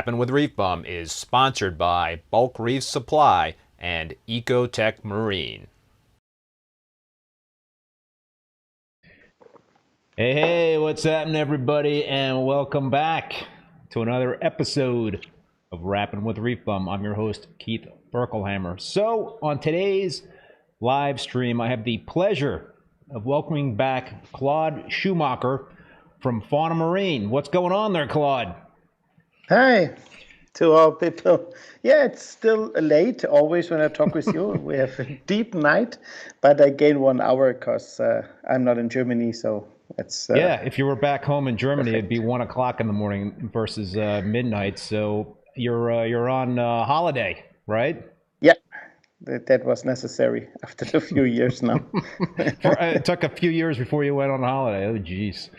Rappin' with ReefBum is sponsored by Bulk Reef Supply and Ecotech Marine. Hey, what's happening, everybody, and welcome back to another episode of Rappin' with ReefBum. I'm your host, Keith Berkelhamer. So, on today's live stream, I have the pleasure of welcoming back Claude Schuhmacher from Fauna Marin. What's going on there, Claude? Hi to all people. Yeah, it's still late always when I talk with you. We have a deep night, but I gain 1 hour because I'm not in Germany, so it's... yeah, if you were back home in Germany, perfect. It'd be 1 o'clock in the morning versus midnight, so you're on holiday, right? Yeah, that was necessary after a few years now. It took a few years before you went on holiday. Oh, geez.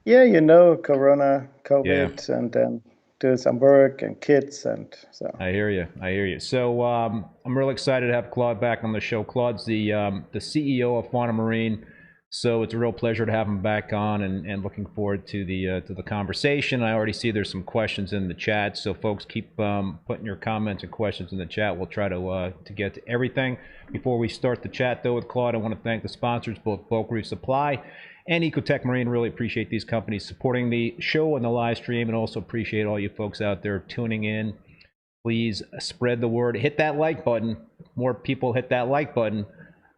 Yeah, you know, Corona, COVID, and then do some work and kids, and so. I hear you. So I'm really excited to have Claude back on the show. Claude's the CEO of Fauna Marin, so it's a real pleasure to have him back on, and looking forward to the conversation. I already see there's some questions in the chat, so folks keep putting your comments and questions in the chat. We'll try to get to everything. Before we start the chat though with Claude, I want to thank the sponsors, both Bulk Reef Supply and Ecotech Marine. Really appreciate these companies supporting the show and the live stream, and also appreciate all you folks out there tuning in. Please spread the word. Hit that like button. More people hit that like button,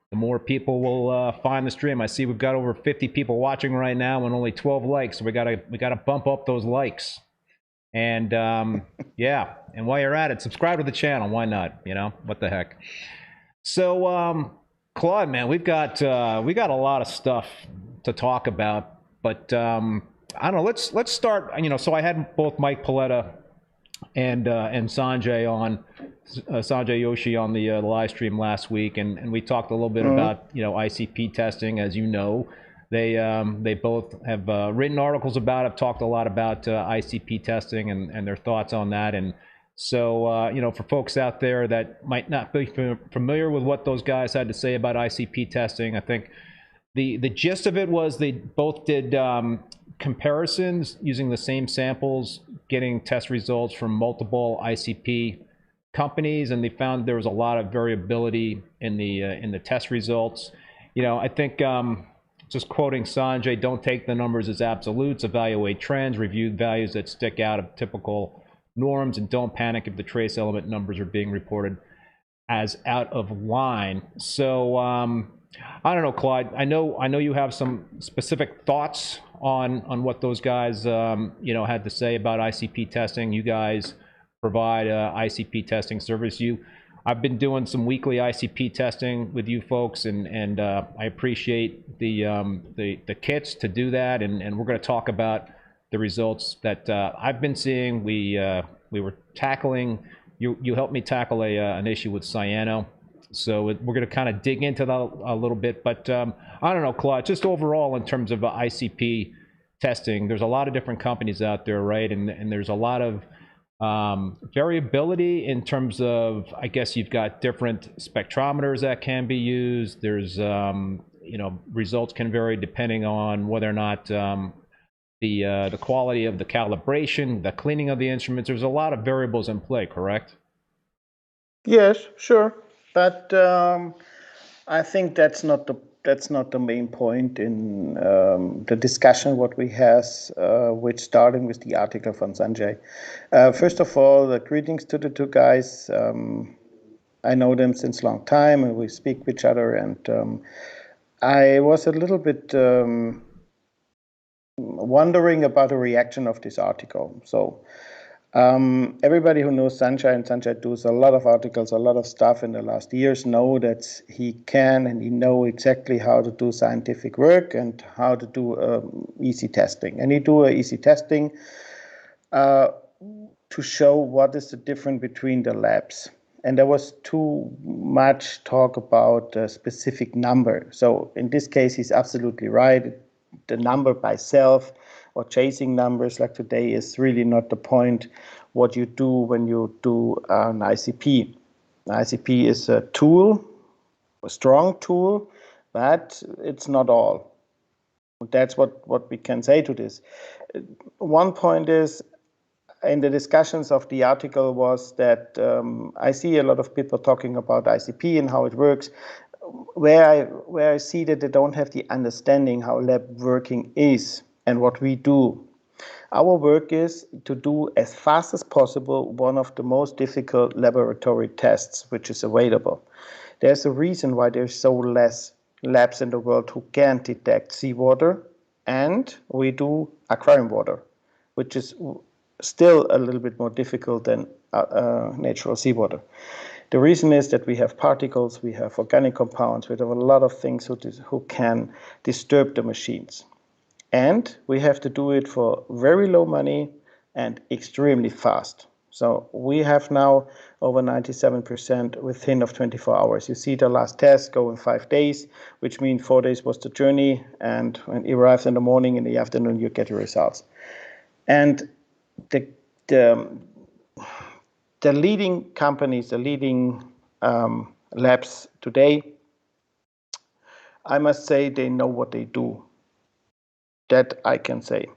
the more people will find the stream. I see we've got over 50 people watching right now and only 12 likes, so we gotta bump up those likes. And yeah, and while you're at it, subscribe to the channel. Why not? You know, what the heck. So Claude, man, we got a lot of stuff to talk about, but I don't know. Let's start. You know, so I had both Mike Paletta and Sanjay on, Sanjay Yoshi on the live stream last week, and we talked a little bit about, you know, ICP testing. As you know, they both have written articles about it, talked a lot about ICP testing and their thoughts on that. And so, you know, for folks out there that might not be familiar with what those guys had to say about ICP testing, I think the gist of it was they both did comparisons using the same samples, getting test results from multiple ICP companies, and they found there was a lot of variability in the test results. You know, I think just quoting Sanjay, don't take the numbers as absolutes, evaluate trends, review values that stick out of typical norms, and don't panic if the trace element numbers are being reported as out of line. So I don't know, Claude. I know you have some specific thoughts on what those guys you know, had to say about ICP testing. You guys provide ICP testing service. I've been doing some weekly ICP testing with you folks, and I appreciate the kits to do that. And we're going to talk about the results that I've been seeing. We were tackling. You helped me tackle an issue with cyano. So we're going to kind of dig into that a little bit. But I don't know, Claude, just overall in terms of ICP testing, there's a lot of different companies out there, right? And there's a lot of variability in terms of, I guess you've got different spectrometers that can be used. There's, you know, results can vary depending on whether or not the quality of the calibration, the cleaning of the instruments. There's a lot of variables in play, correct? Yes, sure. But I think that's not the main point in the discussion what we have, which starting with the article from Sanjay. First of all, greetings to the two guys. I know them since a long time, and we speak with each other. And I was a little bit wondering about the reaction of this article. So. Everybody who knows Sanjay, and Sanjay does a lot of articles, a lot of stuff in the last years, know that he can and he know exactly how to do scientific work and how to do easy testing. And he do easy testing to show what is the difference between the labs. And there was too much talk about a specific number. So in this case, he's absolutely right. The number by itself or chasing numbers like today is really not the point. What you do when you do an ICP. An ICP is a tool, a strong tool, but it's not all. That's what we can say to this. One point is in the discussions of the article was that I see a lot of people talking about ICP and how it works, where I see that they don't have the understanding how lab working is and what we do. Our work is to do as fast as possible one of the most difficult laboratory tests which is available. There's a reason why there's so less labs in the world who can detect seawater, and we do aquarium water, which is still a little bit more difficult than natural seawater. The reason is that we have particles, we have organic compounds, we have a lot of things who can disturb the machines. And we have to do it for very low money and extremely fast. So we have now over 97% within of 24 hours. You see the last test go in 5 days, which means 4 days was the journey. And when it arrives in the morning, in the afternoon, you get your results. And the leading companies, the leading labs today, I must say they know what they do. That I can say.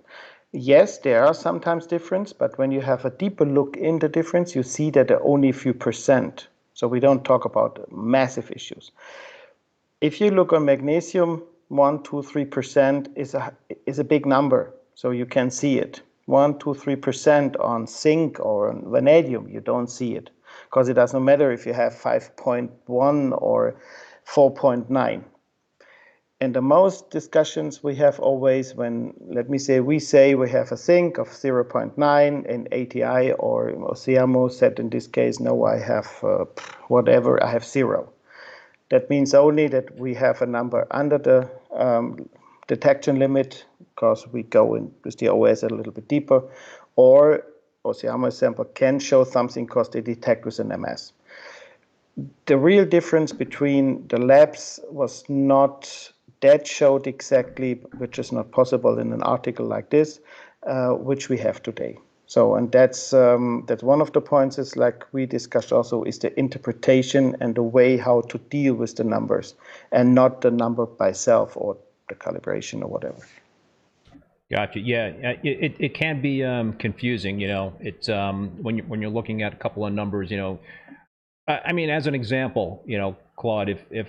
Yes, there are sometimes difference, but when you have a deeper look in the difference, you see that there are only a few percent. So we don't talk about massive issues. If you look on magnesium, 1, 2, 3% is a big number. So you can see it. 1, 2, 3% on zinc or on vanadium, you don't see it. Because it doesn't matter if you have 5.1 or 4.9. And the most discussions we have always when, let me say, we say we have a zinc of 0.9 and ATI or Oceamo said in this case, no, I have whatever, I have 0. That means only that we have a number under the detection limit because we go in with the OS a little bit deeper, or Oceamo sample can show something because they detect with an MS. The real difference between the labs was not that showed exactly, which is not possible in an article like this, which we have today. So, and that's one of the points is like we discussed also is the interpretation and the way how to deal with the numbers and not the number by itself or the calibration or whatever. Gotcha. Yeah, it can be confusing. You know, it's when you're looking at a couple of numbers. You know, I mean, as an example, you know, Claude, if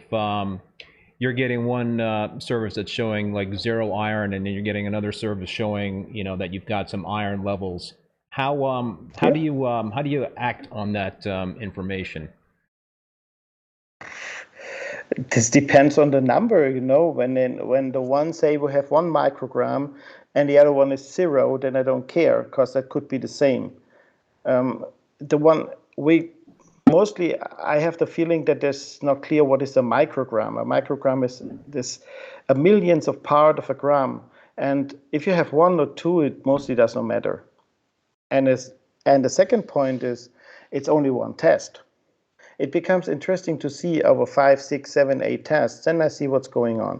you're getting one service that's showing like 0 iron, and then you're getting another service showing, you know, that you've got some iron levels. How do you act on that information? This depends on the number, you know. When the one say we have 1 microgram and the other one is 0, then I don't care because that could be the same. The one we mostly, I have the feeling that there's not clear what is a microgram. A microgram is this a millionth of part of a gram, and if you have 1 or 2, it mostly does not matter. And the second point is, it's only one test. It becomes interesting to see over 5, 6, 7, 8 tests. Then I see what's going on.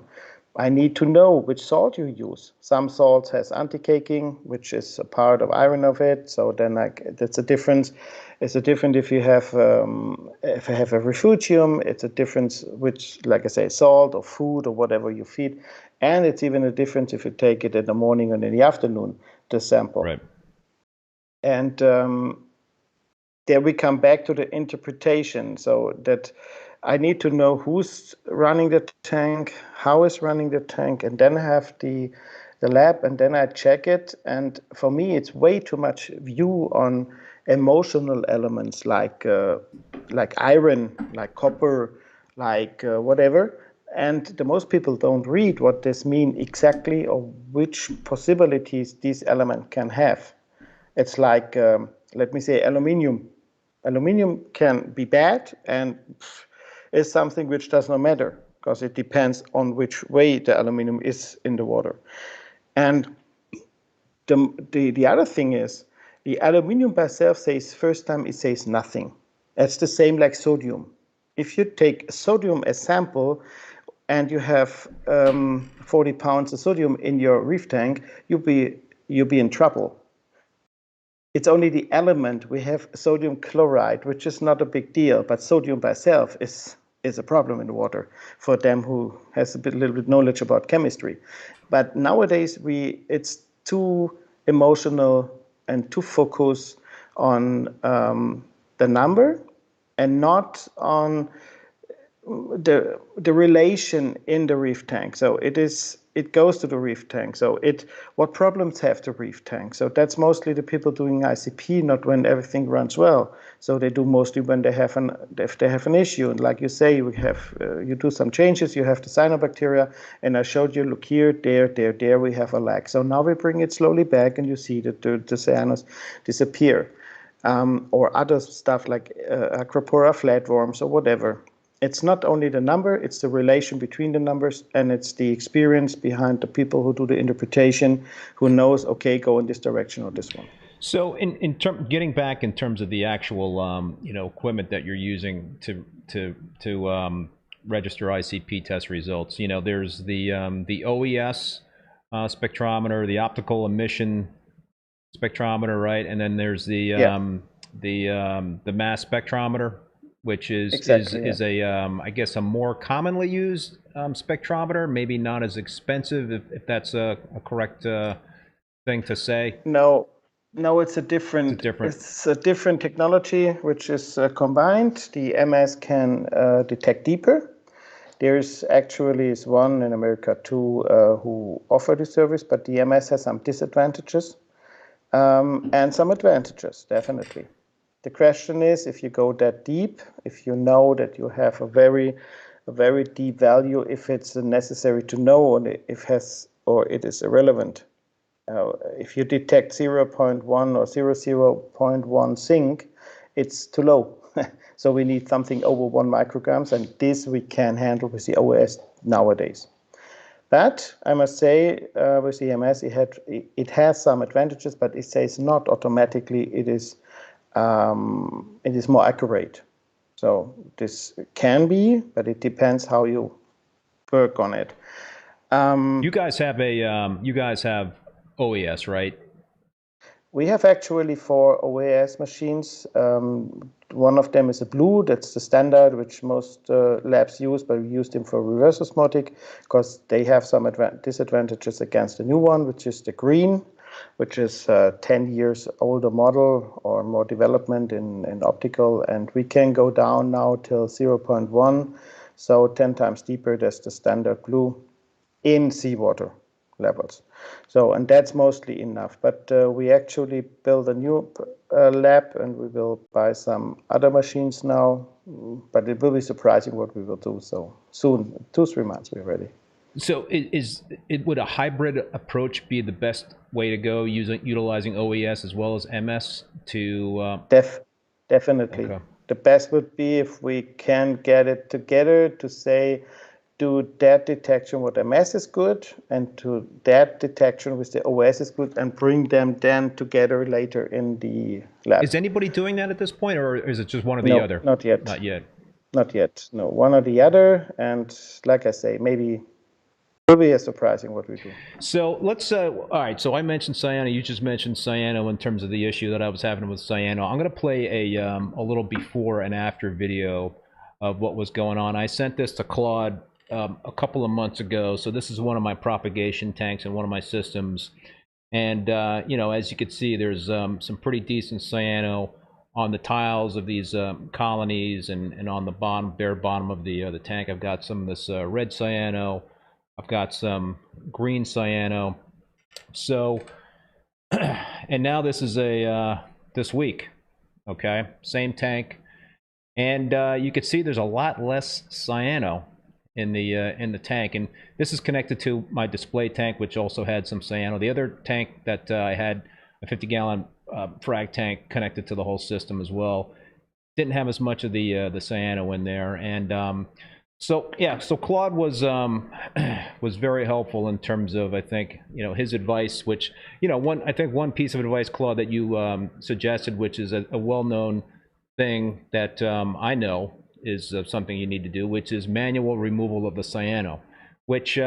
I need to know which salt you use. Some salts has anti-caking, which is a part of iron of it. So then that's a difference. It's a difference if you have a refugium. It's a difference which, like I say, salt or food or whatever you feed. And it's even a difference if you take it in the morning and in the afternoon, the sample. Right. And there we come back to the interpretation. So that I need to know who's running the tank, how is running the tank, and then I have the lab, and then I check it. And for me, it's way too much view on emotional elements like iron, like copper, like whatever. And the most people don't read what this means exactly or which possibilities this element can have. It's like, let me say, aluminium. Aluminium can be bad and is something which does not matter because it depends on which way the aluminum is in the water. And the other thing is, the aluminium by itself says, first time it says nothing. It's the same like sodium. If you take sodium as sample and you have 40 pounds of sodium in your reef tank, you'll be in trouble. It's only the element. We have sodium chloride, which is not a big deal, but sodium by itself is a problem in the water for them who has a little bit knowledge about chemistry. But nowadays it's too emotional and to focus on the number and not on the relation in the reef tank. So it goes to the reef tank. So what problems have the reef tank? So that's mostly the people doing ICP, not when everything runs well. So they do mostly when if they have an issue. And like you say, you do some changes, you have the cyanobacteria, and I showed you, look here, there, we have a lag. So now we bring it slowly back, and you see that the cyanos disappear. Or other stuff like Acropora flatworms or whatever. It's not only the number, it's the relation between the numbers, and it's the experience behind the people who do the interpretation, who knows, okay, go in this direction or this one. So getting back in terms of the actual equipment that you're using to register ICP test results, there's the OES spectrometer, the optical emission spectrometer, right? And then there's the mass spectrometer, which is I guess a more commonly used spectrometer, maybe not as expensive, if that's a correct thing to say. No, it's a different technology which is combined. The MS can detect deeper. There's actually one in America too who offer the service, but the MS has some disadvantages and some advantages, definitely. The question is, if you go that deep, if you know that you have a very deep value, if it's necessary to know, and or it is irrelevant. If you detect 0.1 or 0.1 zinc, it's too low. So we need something over 1 micrograms, and this we can handle with the OS nowadays. But I must say, with the MS, it has some advantages, but it says not automatically it is more accurate. So this can be, but it depends how you work on it. You guys have OES, right? We have actually 4 OES machines. One of them is a blue, that's the standard which most labs use, but we use them for reverse osmotic because they have some disadvantages against the new one, which is the green, which is 10 years older model or more development in optical, and we can go down now till 0.1, so 10 times deeper. That's the standard blue in seawater levels. So, and that's mostly enough. But we actually build a new lab, and we will buy some other machines now. But it will be surprising what we will do. So soon, 2-3 months, we're ready. So would a hybrid approach be the best way to go, utilizing OES as well as MS to? Definitely. Okay. The best would be if we can get it together to say, do that detection with MS is good, and to that detection with the OS is good, and bring them then together later in the lab. Is anybody doing that at this point, or is it just one or the other? Not yet. Not yet. Not yet. No, one or the other, and like I say, maybe will be surprising what we do. So let's all right. So I mentioned cyano. You just mentioned cyano in terms of the issue that I was having with cyano. I'm going to play a little before and after video of what was going on. I sent this to Claude a couple of months ago. So this is one of my propagation tanks and one of my systems. And as you can see, there's some pretty decent cyano on the tiles of these colonies, and on the bare bottom of the tank, I've got some of this red cyano. I've got some green cyano. So, and now this is this week, okay? Same tank, and you can see there's a lot less cyano in the tank, and this is connected to my display tank, which also had some cyano. The other tank that I had, a 50-gallon frag tank, connected to the whole system as well, didn't have as much of the cyano in there, and so Claude was very helpful in terms of, I think, his advice, which one piece of advice, Claude, that you suggested, which is a well-known thing that I know is something you need to do, which is manual removal of the cyano, which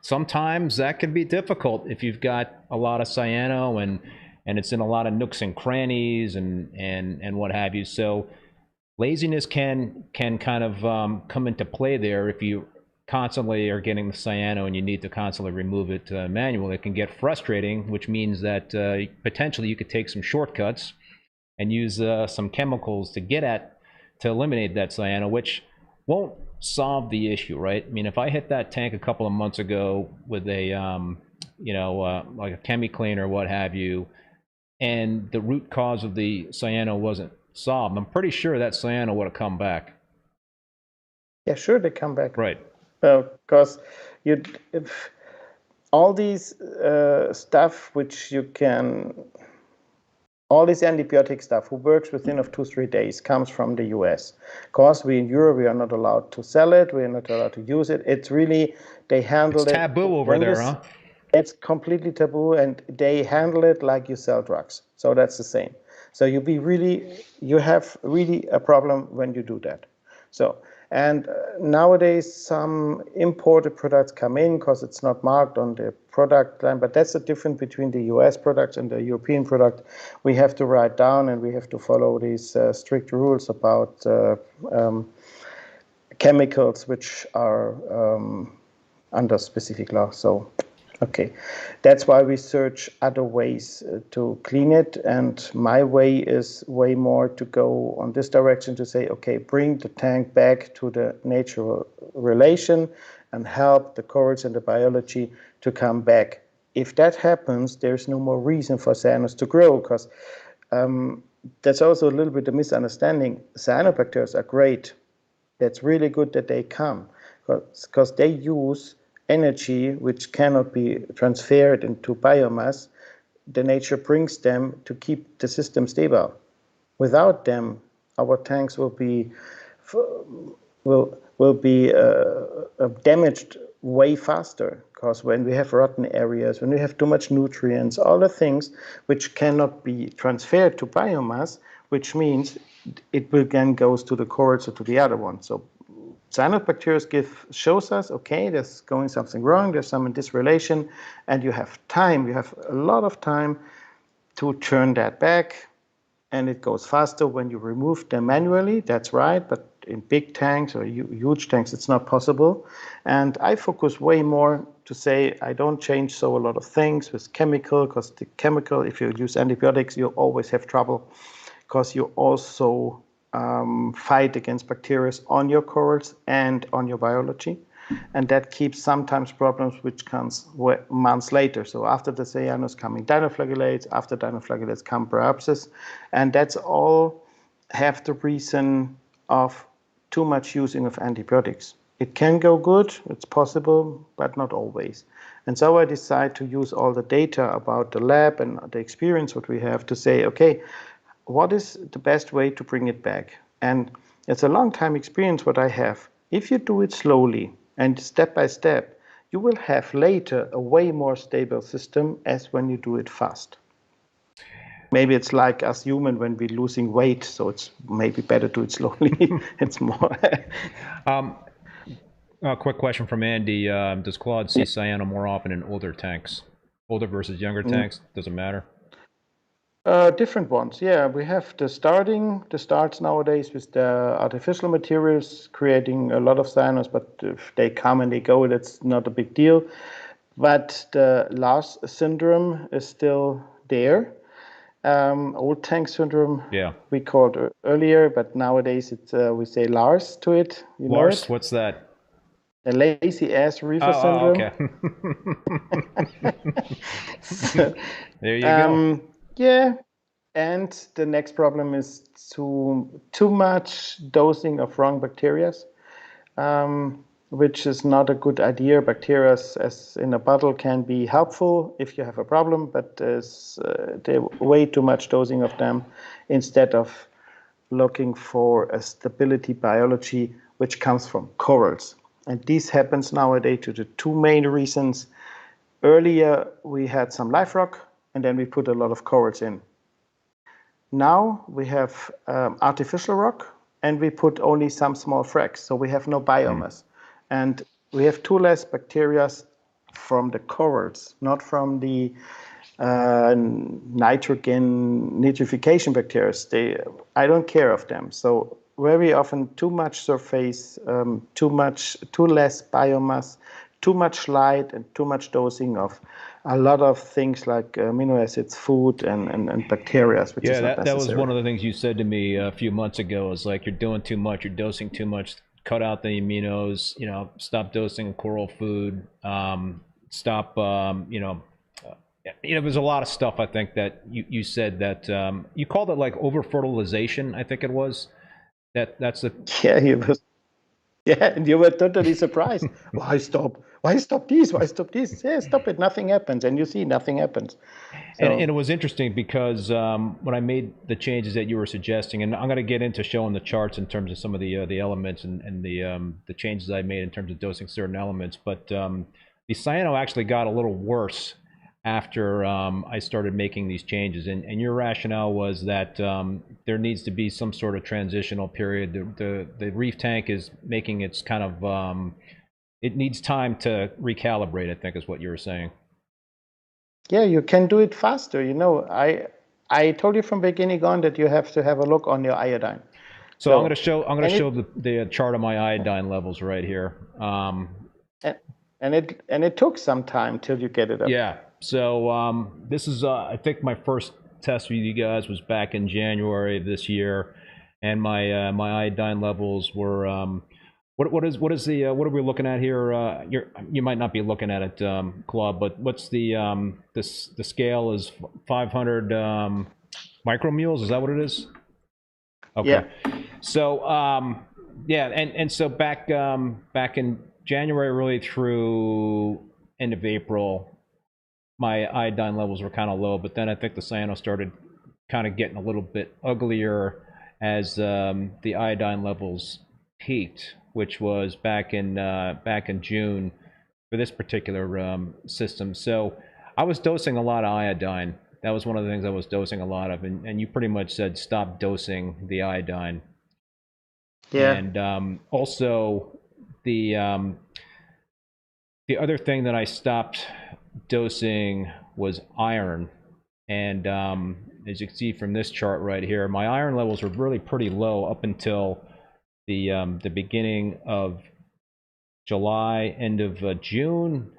sometimes that can be difficult if you've got a lot of cyano and it's in a lot of nooks and crannies and what have you. So laziness can kind of come into play there if you constantly are getting the cyano and you need to constantly remove it manually, it can get frustrating, which means that potentially you could take some shortcuts and use some chemicals to eliminate that cyano, which won't solve the issue, right? I mean, if I hit that tank a couple of months ago with a, like a chemi-clean or what have you, and the root cause of the cyano wasn't solved, I'm pretty sure that cyano would have come back. Yeah, sure, they come back. Right. Because if all these stuff which you can, all this antibiotic stuff who works within of 2-3 days comes from the US. Because we in Europe, we are not allowed to sell it, we are not allowed to use it. It's really, they handle it. It's taboo over there, huh? It's completely taboo, and they handle it like you sell drugs. So that's the same. So you have really a problem when you do that. So, and nowadays some imported products come in because it's not marked on the product line, but that's the difference between the US product and the European product. We have to write down and we have to follow these strict rules about chemicals which are under specific law. So, okay, that's why we search other ways to clean it. And my way is way more to go on this direction to say, okay, bring the tank back to the natural relation and help the corals and the biology to come back. If that happens, there's no more reason for cyanos to grow, because that's also a little bit of misunderstanding. Cyanobacteria are great. That's really good that they come, because they use energy which cannot be transferred into biomass. The nature brings them to keep the system stable. Without them, our tanks will be damaged way faster, because when we have rotten areas, when we have too much nutrients, all the things which cannot be transferred to biomass, which means it will then goes to the corals or to the other one. So cyanobacteria shows us, okay, there's going something wrong, there's some disrelation, and you have time, you have a lot of time to turn that back, and it goes faster when you remove them manually, that's right, but in big tanks or huge tanks, it's not possible. And I focus way more to say I don't change so a lot of things with chemical, because the chemical, if you use antibiotics, you always have trouble, because you also fight against bacteria on your corals and on your biology. And that keeps sometimes problems which comes months later. So after the cyanos coming dinoflagellates, after dinoflagellates come parasites, and that's all have the reason of too much using of antibiotics. It can go good, it's possible, but not always. And so I decide to use all the data about the lab and the experience what we have to say, okay, what is the best way to bring it back? And it's a long time experience what I have. If you do it slowly and step by step, you will have later a way more stable system as when you do it fast. Maybe it's like us human when we're losing weight, so it's maybe better to do it slowly. It's more. A quick question from Andy. Does Claude see cyano more often in older tanks? Older versus younger tanks? Does it matter? Different ones, yeah. We have the starts nowadays with the artificial materials creating a lot of cyanos, but if they come and they go, that's not a big deal. But the Lars syndrome is still there. Old tank syndrome, yeah, we called earlier, but nowadays it's we say Lars to it. Lars, what's that? The lazy ass reefer syndrome. Okay. So, there you go. Yeah, and the next problem is too much dosing of wrong bacteria, which is not a good idea. Bacteria as in a bottle can be helpful if you have a problem, but there's way too much dosing of them instead of looking for a stability biology which comes from corals. And this happens nowadays to the two main reasons. Earlier, we had some live rock, and then we put a lot of corals in. Now we have artificial rock, and we put only some small frags, so we have no biomass. And we have too less bacteria from the corals, not from the nitrification bacteria. I don't care of them. So very often too much surface, too less biomass, too much light, and too much dosing of a lot of things like amino acids, food, and bacteria, which is not necessary. That was one of the things you said to me a few months ago. Is like, you're doing too much, you're dosing too much. Cut out the aminos. Stop dosing coral food. Stop. There's a lot of stuff, I think, that you said that you called it like over fertilization. I think it was. That's the. And you were totally surprised. Why stop? Why stop this? Why stop this? Yeah, stop it. Nothing happens, and you see nothing happens. So, and it was interesting because when I made the changes that you were suggesting, and I'm going to get into showing the charts in terms of some of the elements and the changes I made in terms of dosing certain elements, but the cyano actually got a little worse after I started making these changes, and your rationale was that there needs to be some sort of transitional period. The reef tank is making its kind of it needs time to recalibrate, I think is what you were saying. Yeah, you can do it faster. I told you from beginning on that you have to have a look on your iodine. So I'm going to show the chart of my iodine levels right here. And it took some time till you get it up. Yeah. So this is I think my first test with you guys was back in January of this year, and my my iodine levels were what are we looking at here? You might not be looking at it, Claude, but what's the scale is 500 micromules? Is that what it is? Okay. Yeah. So and so back in January really through end of April, my iodine levels were kind of low, but then I think the cyano started kind of getting a little bit uglier as the iodine levels peaked, which was back in June for this particular system. So I was dosing a lot of iodine. That was one of the things I was dosing a lot of, and you pretty much said stop dosing the iodine. Yeah. And also the other thing that I stopped dosing was iron, and as you can see from this chart right here, my iron levels were really pretty low up until the beginning of July, end of June.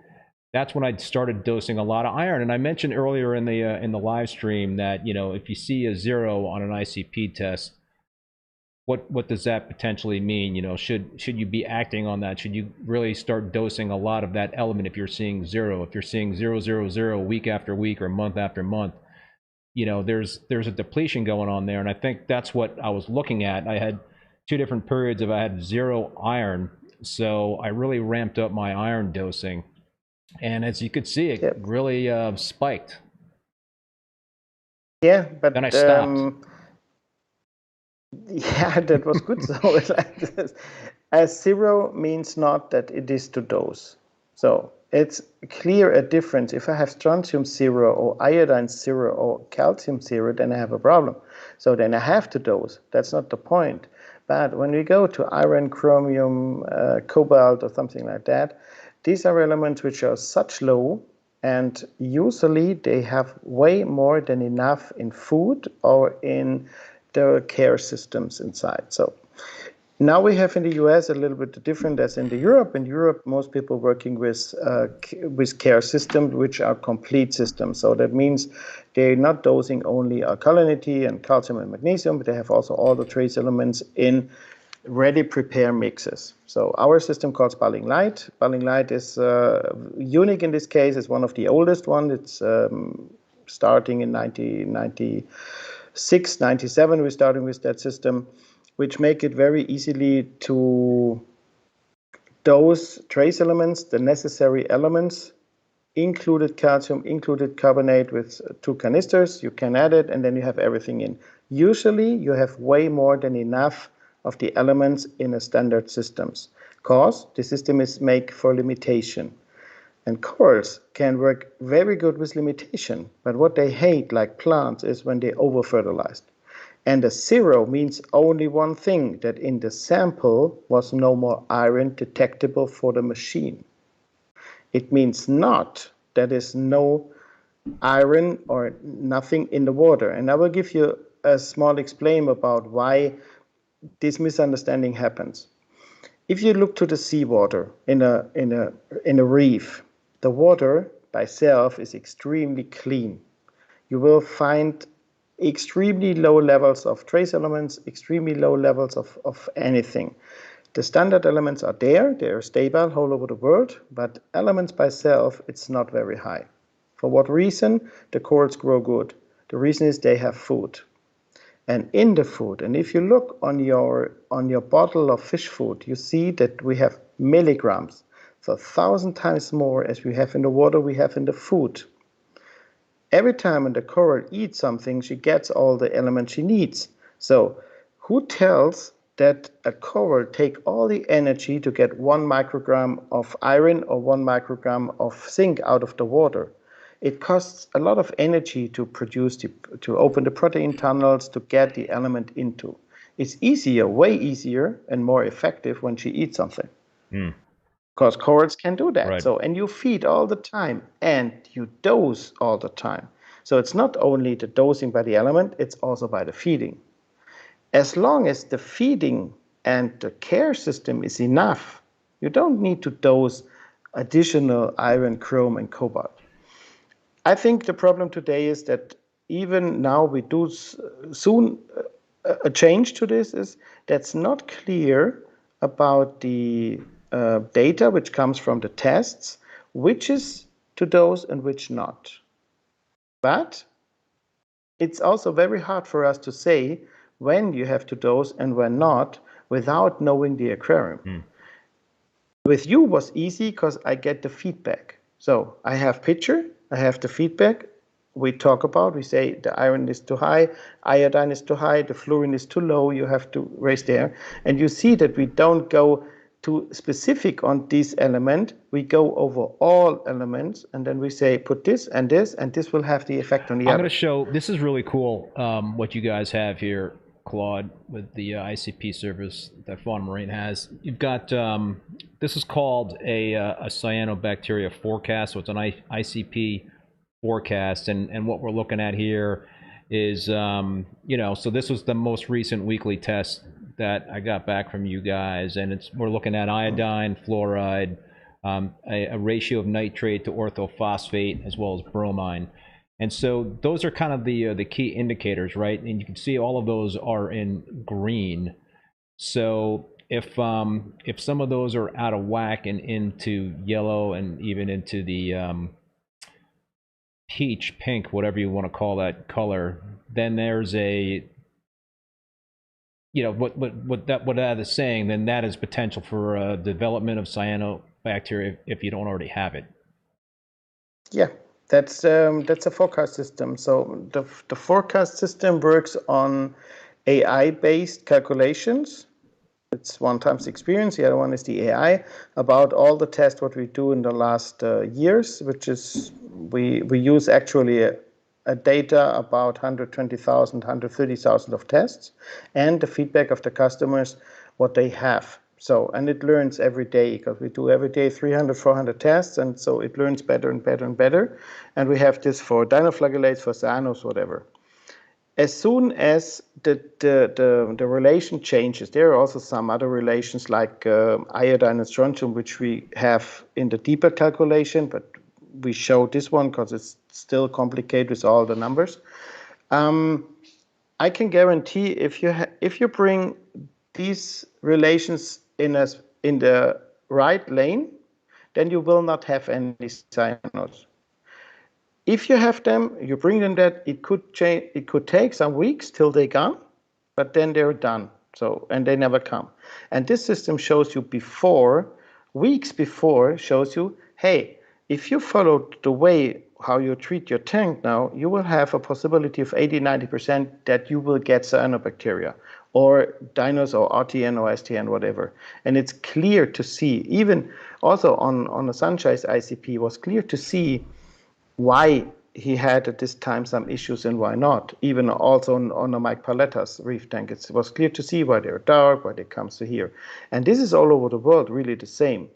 That's when I started dosing a lot of iron. And I mentioned earlier in the live stream that if you see a 0 on an ICP test, what does that potentially mean? Should you be acting on that? Should you really start dosing a lot of that element if you're seeing 0? If you're seeing 0, 0, 0 week after week or month after month, there's a depletion going on there. And I think that's what I was looking at. I had 2 different periods of I had 0 iron, so I really ramped up my iron dosing. And as you could see, it really spiked. Yeah, but then I stopped. Yeah, that was good. So a 0 means not that it is to dose. So it's clear a difference. If I have strontium 0 or iodine 0 or calcium 0, then I have a problem. So then I have to dose. That's not the point. But when we go to iron, chromium, cobalt, or something like that, these are elements which are such low, and usually they have way more than enough in food or in the care systems inside. So now we have in the US a little bit different as in Europe. In Europe, most people working with care systems, which are complete systems. So that means they're not dosing only alkalinity and calcium and magnesium, but they have also all the trace elements in ready prepare mixes. So our system called Balling Light. Balling Light is unique in this case. It's one of the oldest ones. It's starting in 1996, 97. We're starting with that system, which make it very easily to dose trace elements, the necessary elements, included calcium, included carbonate with 2 canisters. You can add it, and then you have everything in. Usually, you have way more than enough of the elements in a standard systems, because the system is made for limitation. And corals can work very good with limitation, but what they hate, like plants, is when they over-fertilized. And a 0 means only one thing, that in the sample was no more iron detectable for the machine. It means not that is no iron or nothing in the water. And I will give you a small explain about why this misunderstanding happens. If you look to the seawater in a reef, the water by itself is extremely clean. You will find extremely low levels of trace elements, extremely low levels of anything. The standard elements are there, they're stable all over the world, but elements by itself, it's not very high. For what reason? The corals grow good. The reason is they have food. And in the food, and if you look on your bottle of fish food, you see that we have milligrams, so 1,000 times more as we have in the water, we have in the food. Every time when the coral eats something, she gets all the elements she needs. So who tells that a coral take all the energy to get 1 microgram of iron or 1 microgram of zinc out of the water? It costs a lot of energy to produce, to open the protein tunnels, to get the element into. It's easier, way easier and more effective when she eats something. Because corals can do that. Right. So, and you feed all the time and you dose all the time. So it's not only the dosing by the element, it's also by the feeding. As long as the feeding and the care system is enough, you don't need to dose additional iron, chrome, and cobalt. I think the problem today is that even now we do soon a change to this is that's not clear about the data which comes from the tests, which is to dose and which not. But it's also very hard for us to say when you have to dose and when not without knowing the aquarium. With you was easy because I get the feedback. So I have picture, I have the feedback. We talk about, we say the iron is too high, iodine is too high, the fluorine is too low, you have to raise there. And you see that we don't go too specific on this element, we go over all elements and then we say put this, and this will have the effect on the other. I'm going to show, this is really cool what you guys have here, Claude, with the ICP service that Fauna Marin has. You've got, this is called a cyanobacteria forecast, so it's an ICP forecast, and what we're looking at here is, you know, so this was the most recent weekly test that I got back from you guys, and we're looking at iodine, fluoride, a ratio of nitrate to orthophosphate, as well as bromine. And so those are kind of the key indicators, right? And you can see all of those are in green. So if some of those are out of whack and into yellow and even into the peach, pink, whatever you want to call that color, then there's a, you know, what that is saying, then that is potential for development of cyanobacteria if you don't already have it. Yeah, that's a forecast system. So the forecast system works on AI-based calculations. It's one times experience. The other one is the AI about all the tests what we do in the last years, which is we use actually a data about 120,000, 130,000 of tests, and the feedback of the customers, what they have. So, and it learns every day because we do every day 300, 400 tests, and so it learns better and better and better. And we have this for dinoflagellates, for cyanos, whatever. As soon as the relation changes, there are also some other relations like iodine and strontium, which we have in the deeper calculation, but we show this one because it's still complicated with all the numbers. I can guarantee if you bring these relations in the right lane, then you will not have any cyanos. If you have them, you bring them that it could change. It could take some weeks till they come, but then they're done. So, and they never come. And this system shows you weeks before, shows you, hey, if you follow the way how you treat your tank now, you will have a possibility of 80-90% that you will get cyanobacteria or dinos or RTN or STN, whatever. And it's clear to see, even also on the Sunshine's ICP, was clear to see why he had at this time some issues and why not. Even also on the Mike Paletta's reef tank, it was clear to see why they're dark, why they come to here. And this is all over the world really the same.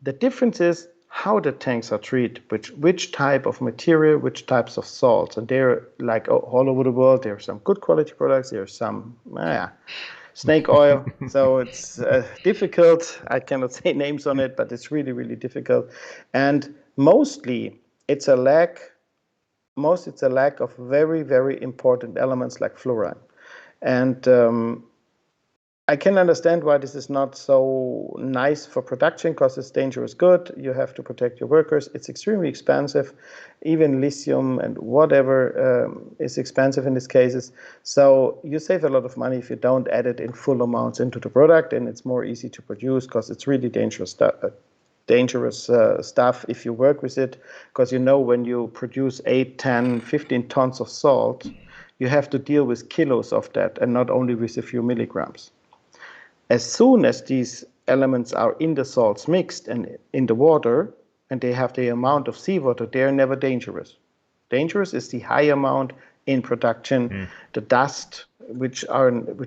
The difference is how the tanks are treated, which type of material, which types of salts. And they're like all over the world. There are some good quality products, there are some snake oil. So it's difficult. I cannot say names on it, but it's really, really difficult. And mostly it's a lack of very, very important elements like fluorine. And I can understand why this is not so nice for production, because it's dangerous good. You have to protect your workers. It's extremely expensive. Even lithium and whatever is expensive in these cases. So you save a lot of money if you don't add it in full amounts into the product, and it's more easy to produce because it's really dangerous stuff if you work with it, because when you produce 8, 10, 15 tons of salt, you have to deal with kilos of that and not only with a few milligrams. As soon as these elements are in the salts mixed and in the water, and they have the amount of seawater, they are never dangerous. Dangerous is the high amount in production, the dust, which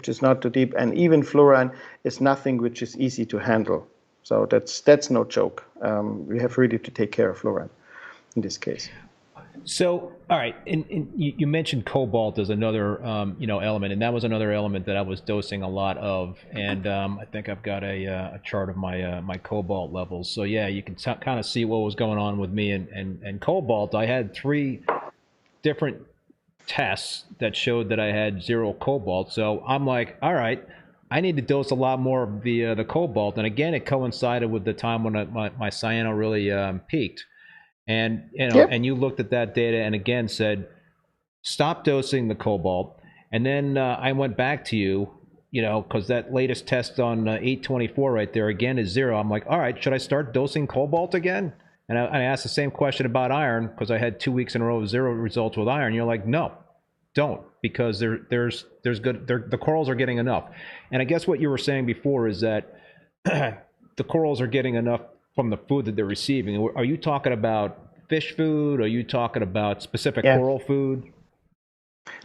is not too deep, and even fluorine is nothing which is easy to handle. So that's no joke. We have really to take care of fluorine in this case. So, all right, and you mentioned cobalt as another element, and that was another element that I was dosing a lot of, and I think I've got a chart of my cobalt levels. So yeah, you can kind of see what was going on with me and cobalt. I had 3 different tests that showed that I had 0 cobalt. So I'm like, all right, I need to dose a lot more of the cobalt, and again, it coincided with the time when my cyano really peaked. And and you looked at that data and again said, stop dosing the cobalt. And then I went back to you, because that latest test on 824 right there again is 0. I'm like, all right, should I start dosing cobalt again? And I asked the same question about iron, because I had 2 weeks in a row of 0 results with iron. You're like, no, don't, because there's good. The corals are getting enough. And I guess what you were saying before is that the corals are getting enough from the food that they're receiving. Are you talking about fish food? Are you talking about specific coral food?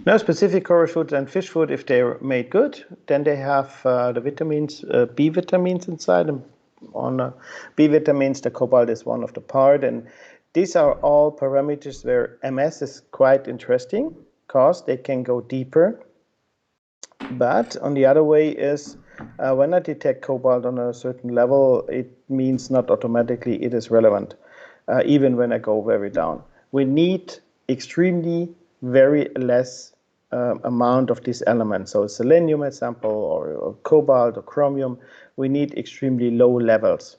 No, specific coral food and fish food, if they're made good, then they have the vitamins, B vitamins inside. And on B vitamins, the cobalt is one of the part. And these are all parameters where MS is quite interesting because they can go deeper. But on the other way is, when I detect cobalt on a certain level, it means not automatically it is relevant, even when I go very down. We need extremely very less amount of these elements. So selenium example, or cobalt or chromium, we need extremely low levels.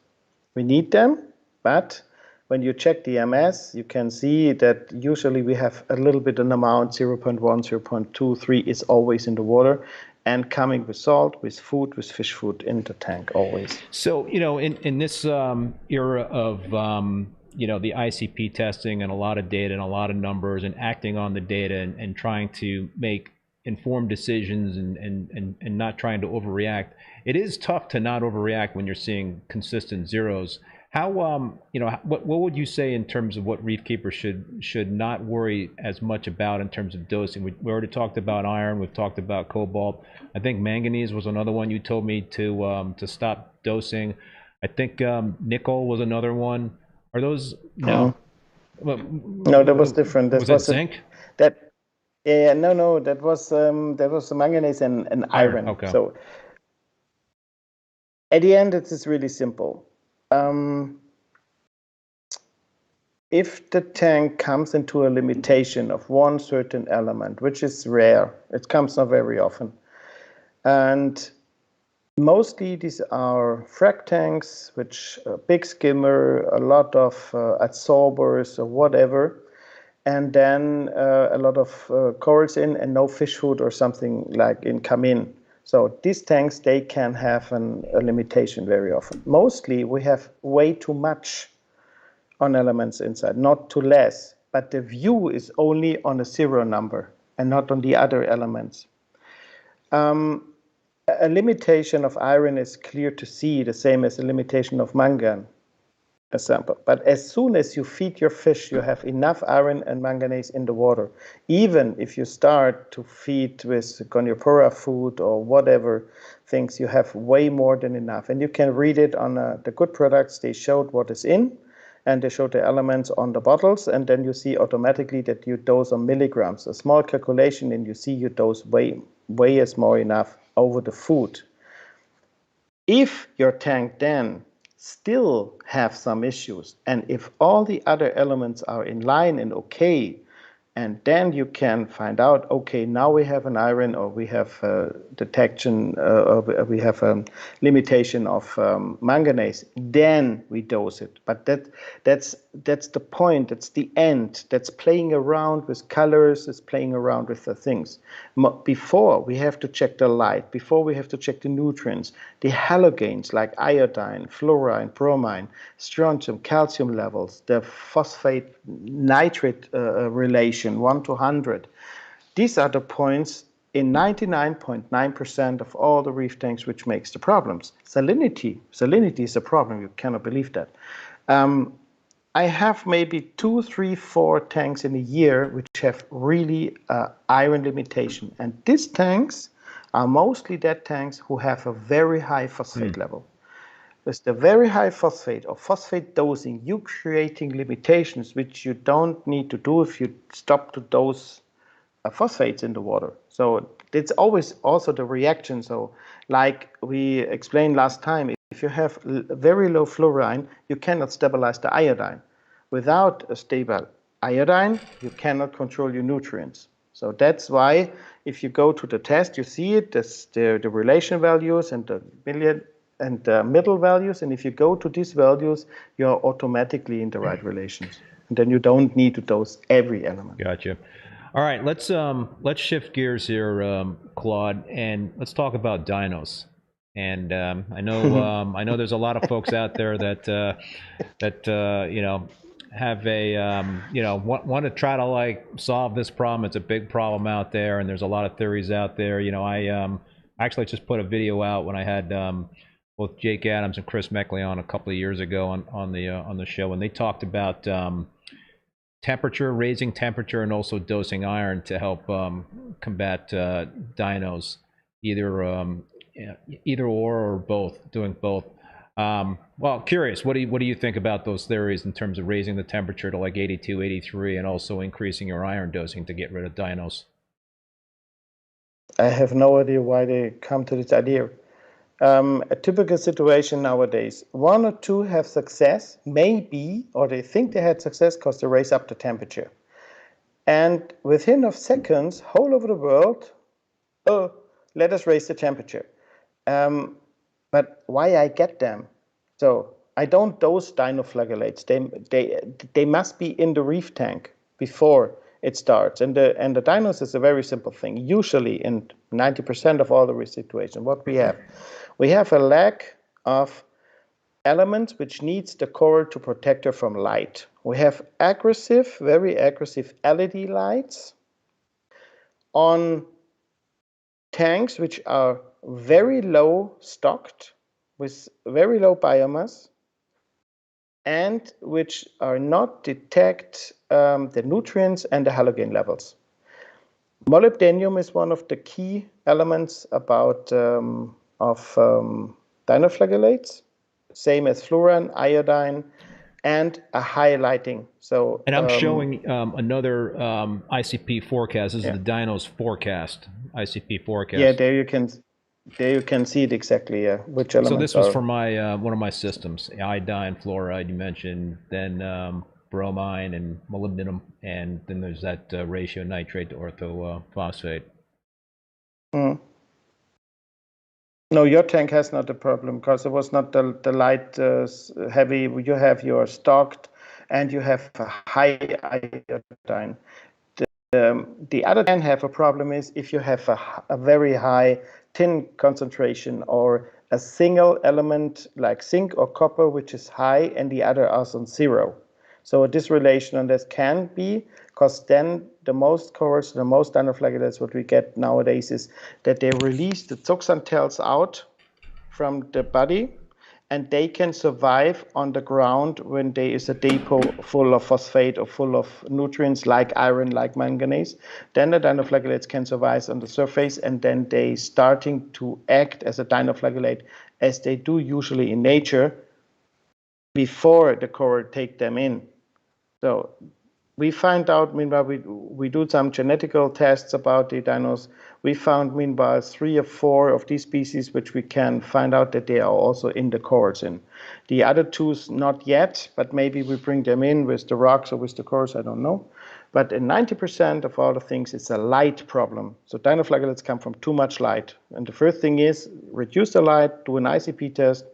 We need them, but when you check the MS, you can see that usually we have a little bit an amount, 0.1, 0.2, 3 is always in the water, and coming with salt, with food, with fish food in the tank always. So, in this era of, the ICP testing and a lot of data and a lot of numbers and acting on the data and trying to make informed decisions and not trying to overreact, it is tough to not overreact when you're seeing consistent zeros. How, what would you say in terms of what reef keepers should not worry as much about in terms of dosing? We already talked about iron. We've talked about cobalt. I think manganese was another one you told me to stop dosing. I think nickel was another one. Are those no? No, that was different. Was that zinc? No. That was manganese and iron. Okay. So at the end, it is really simple. If the tank comes into a limitation of one certain element, which is rare, it comes not very often, and mostly these are frag tanks, which big skimmer, a lot of adsorbers or whatever, and then a lot of corals in and no fish food or something like in come in. So these tanks, they can have a limitation very often. Mostly we have way too much on elements inside, not too less, but the view is only on a 0 number and not on the other elements. A limitation of iron is clear to see, the same as a limitation of mangan, example. But as soon as you feed your fish, you have enough iron and manganese in the water. Even if you start to feed with Goniopora food or whatever things, you have way more than enough. And you can read it on the good products. They showed what is in, and they showed the elements on the bottles, and then you see automatically that you dose on milligrams. A small calculation, and you see you dose way is more enough. over the food. If your tank then still have some issues, and if all the other elements are in line and okay, and then you can find out, okay, now we have an iron, or we have detection, or we have a limitation of manganese, then we dose it. But that's the point, that's the end. That's playing around with colors, it's playing around with the things. Before, we have to check the light, before we have to check the nutrients, the halogens like iodine, fluorine, bromine, strontium, calcium levels, the phosphate nitrate relation, 1 to 100. These are the points in 99.9% of all the reef tanks which makes the problems. Salinity is a problem, you cannot believe that. I have maybe 2, 3, 4 tanks in a year which have really iron limitation. And these tanks are mostly dead tanks who have a very high phosphate level. With the very high phosphate or phosphate dosing, you're creating limitations which you don't need to do if you stop to dose phosphates in the water. So it's always also the reaction. So like we explained last time, if you have very low fluorine, you cannot stabilize the iodine. Without a stable iodine, you cannot control your nutrients. So that's why if you go to the test, you see it, the relation values and the million and middle values, and if you go to these values, you're automatically in the right relations, and then you don't need to dose every element. Gotcha. All right, let's shift gears here, Claude, and let's talk about dinos. And I know there's a lot of folks out there that you know, have a you know, want to try to like solve this problem. It's a big problem out there, and there's a lot of theories out there. You know, I actually just put a video out when I had both Jake Adams and Chris Meckley on a couple of years ago on the show, and they talked about raising temperature, and also dosing iron to help combat dinos, either or both, doing both. Well, curious, what do you think about those theories in terms of raising the temperature to like 82, 83, and also increasing your iron dosing to get rid of dinos? I have no idea why they come to this idea. A typical situation nowadays, 1 or 2 have success, maybe, or they think they had success because they raise up the temperature. And within of seconds, whole over the world, oh, let us raise the temperature. But why I get them? So I don't dose dinoflagellates. They must be in the reef tank before it starts. And the dinos is a very simple thing. Usually in 90% of all the reef situations, what we have a lack of elements which needs the coral to protect her from light. We have aggressive, very aggressive LED lights on tanks which are very low stocked with very low biomass, and which are not detect the nutrients and the halogen levels. Molybdenum is one of the key elements about dinoflagellates, same as fluorine, iodine, and a high lighting. So, and I'm showing another ICP forecast. This is the dinos forecast, ICP forecast. Yeah, there you can see it exactly. Which elements. So this was for my one of my systems: iodine, fluoride you mentioned, then bromine and molybdenum, and then there's that ratio nitrate to orthophosphate. No, your tank has not a problem because it was not the light heavy. You have your stocked, and you have a high iodine. The other can have a problem is if you have a very high tin concentration, or a single element like zinc or copper which is high and the other is on 0. So this relation on this can be, because then the most corals, the most dinoflagellates, what we get nowadays is that they release the zooxanthellae out from the body, and they can survive on the ground when there is a depot full of phosphate or full of nutrients like iron, like manganese. Then the dinoflagellates can survive on the surface, and then they starting to act as a dinoflagellate, as they do usually in nature, before the coral take them in. So we find out, meanwhile, we do some genetical tests about the dinos. We found, meanwhile, 3 or 4 of these species which we can find out that they are also in the corals. In the other 2, not yet, but maybe we bring them in with the rocks or with the corals, I don't know. But in 90% of all the things, it's a light problem. So dinoflagellates come from too much light. And the first thing is reduce the light, do an ICP test,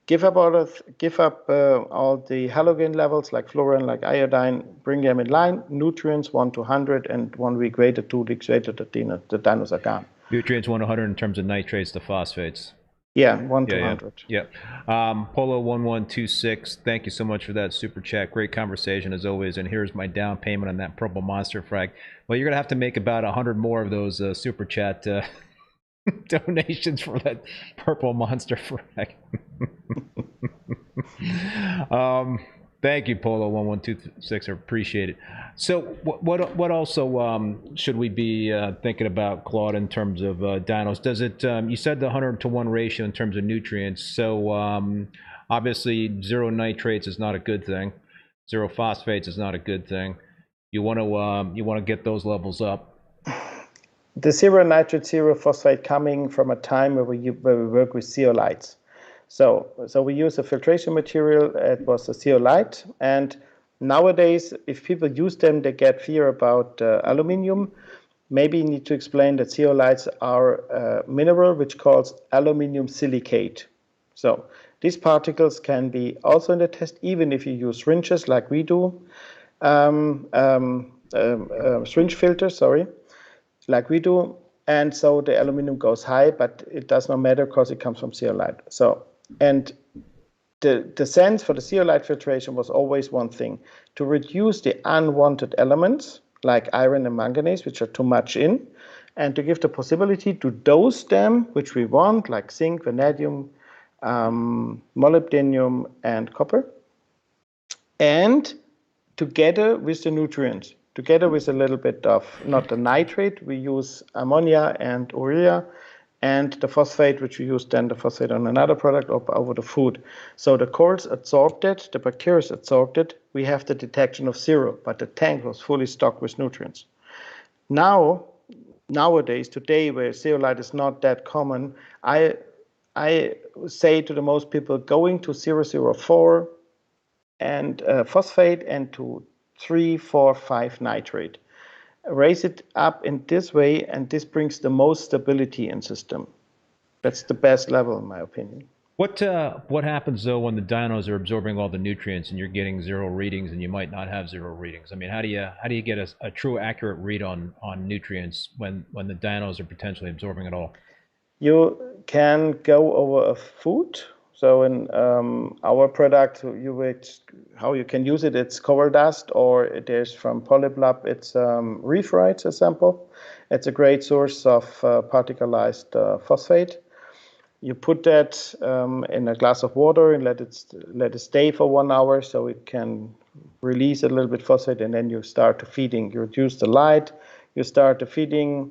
give up all the halogen levels like fluorine, like iodine, bring them in line, nutrients 1 to 100, and 1 week later, 2 weeks later, the dinos are gone. Nutrients 1 to 100 in terms of nitrates to phosphates. Yeah, 1 to 100. Yeah. Polo1126, thank you so much for that super chat. Great conversation as always. And here's my down payment on that purple monster frag. Well, you're going to have to make about 100 more of those super chat donations for that purple monster frag. Thank you, Polo1126. I appreciate it. So what also should we be thinking about, Claude, in terms of dinos? Does it, you said the 100 to 1 ratio in terms of nutrients. So obviously 0 nitrates is not a good thing. 0 phosphates is not a good thing. You want to get those levels up. The 0 nitrate, 0 phosphate coming from a time where we work with zeolites. So we use a filtration material. It was a zeolite, and nowadays, if people use them, they get fear about aluminium. Maybe you need to explain that zeolites are a mineral which calls aluminium silicate. So these particles can be also in the test, even if you use syringes like we do, syringe filters, like we do. And so the aluminum goes high, but it does not matter because it comes from zeolite. So, and the sense for the zeolite filtration was always one thing: to reduce the unwanted elements like iron and manganese, which are too much in, and to give the possibility to dose them, which we want, like zinc, vanadium, molybdenum, and copper, and together with the nutrients, together with a little bit of, not the nitrate, we use ammonia and urea, and the phosphate, which we use then the phosphate on another product or over the food. So the corals absorbed it, the bacteria absorbed it, we have the detection of 0, but the tank was fully stocked with nutrients. Nowadays, today, where zeolite is not that common, I say to the most people, going to 004 and phosphate and to 3, 4, 5 nitrate. Raise it up in this way, and this brings the most stability in system. That's the best level, in my opinion. What happens though when the dinos are absorbing all the nutrients and you're getting 0 readings, and you might not have 0 readings? I mean, how do you get a true accurate read on nutrients when the dinos are potentially absorbing it all? You can go over a food. So in our product, how you can use it, it's coral dust, or it is from Polyblub, it's Reef Rights, a sample. It's a great source of particleized phosphate. You put that in a glass of water and let it stay for 1 hour so it can release a little bit phosphate, and then you start the feeding. You reduce the light, you start the feeding,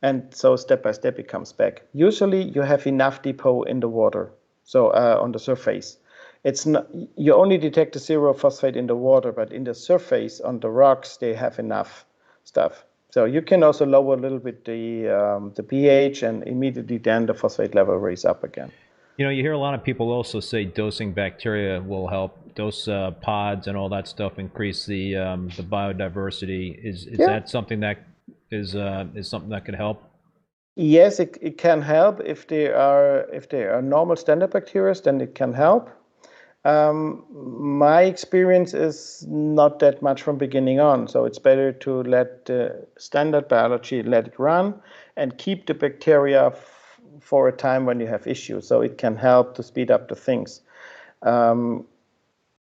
and so step by step it comes back. Usually you have enough depot in the water. So on the surface, it's not, you only detect the 0 phosphate in the water, but in the surface on the rocks they have enough stuff. So you can also lower a little bit the pH, and immediately then the phosphate level raise up again. You know, you hear a lot of people also say dosing bacteria will help. Dose pods and all that stuff increase the biodiversity. Is that something that is something that could help? Yes, it can help. If they are normal standard bacteria, then it can help. My experience is not that much from beginning on, so it's better to let the standard biology let it run and keep the bacteria for a time when you have issues, so it can help to speed up the things.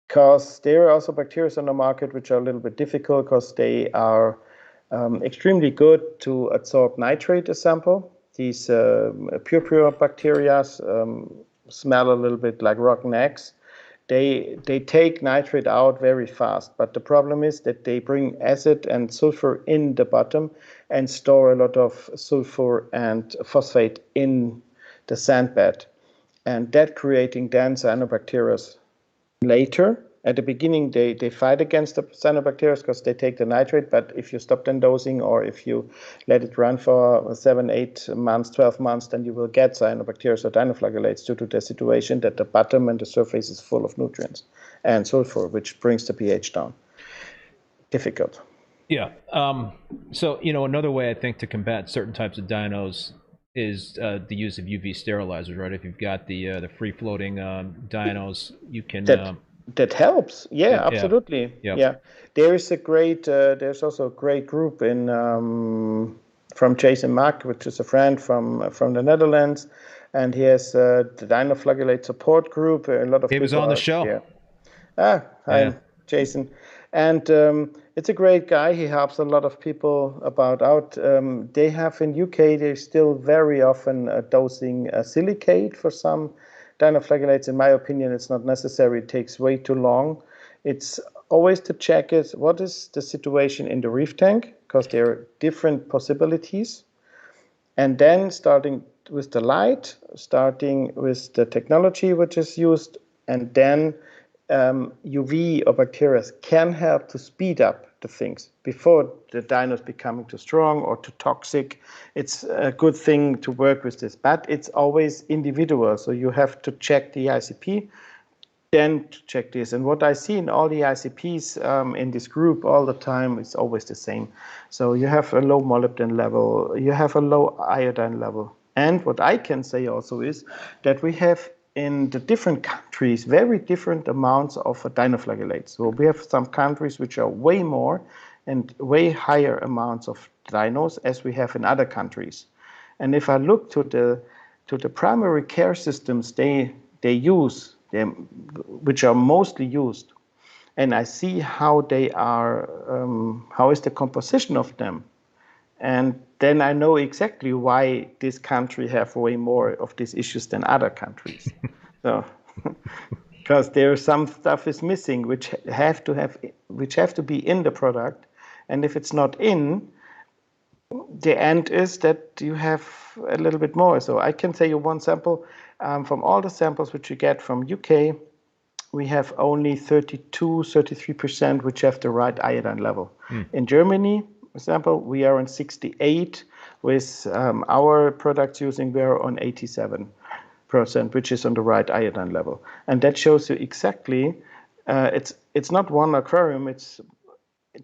Because there are also bacteria on the market which are a little bit difficult because they are extremely good to absorb nitrate, a sample. These pure bacteria smell a little bit like rotten eggs. They take nitrate out very fast, but the problem is that they bring acid and sulfur in the bottom and store a lot of sulfur and phosphate in the sand bed, and that creating then cyanobacteria later, At the beginning, they fight against the cyanobacteria because they take the nitrate, but if you stop them dosing or if you let it run for 7, 8 months, 12 months, then you will get cyanobacteria or dinoflagellates due to the situation that the bottom and the surface is full of nutrients and sulfur, which brings the pH down. Difficult. Yeah. So, another way I think to combat certain types of dinos is the use of UV sterilizers, right? If you've got the free-floating dinos, you can... That helps. Yeah, absolutely. Yeah. There is there's also a great group from Jason Mack, which is a friend from the Netherlands, and he has the dinoflagellate support group. A lot of he was on the show. Hi, Jason. And it's a great guy. He helps a lot of people out. They have in UK, they're still very often dosing silicate for some dinoflagellates. In my opinion, it's not necessary. It takes way too long. It's always to check what is the situation in the reef tank, because there are different possibilities. And then starting with the light, starting with the technology which is used, and then UV or bacteria can help to speed up the things before the dino is becoming too strong or too toxic. It's a good thing to work with this, but it's always individual. So you have to check the ICP, then to check this. And what I see in all the ICPs in this group all the time is always the same. So you have a low molybdenum level, you have a low iodine level. And what I can say also is that we have in the different countries very different amounts of dinoflagellates. So we have some countries which are way more and way higher amounts of dinos as we have in other countries. And if I look to the primary care systems they use, which are mostly used, and I see how they are, how is the composition of them, and then I know exactly why this country have way more of these issues than other countries. So, because there some stuff is missing, which have to be in the product, and if it's not in, the end is that you have a little bit more. So I can tell you one sample from all the samples which you get from UK, we have only 33% which have the right iodine level. In Germany, for example, we are on 68. With our products using, we are on 87%, which is on the right iodine level. And that shows you exactly, it's not one aquarium,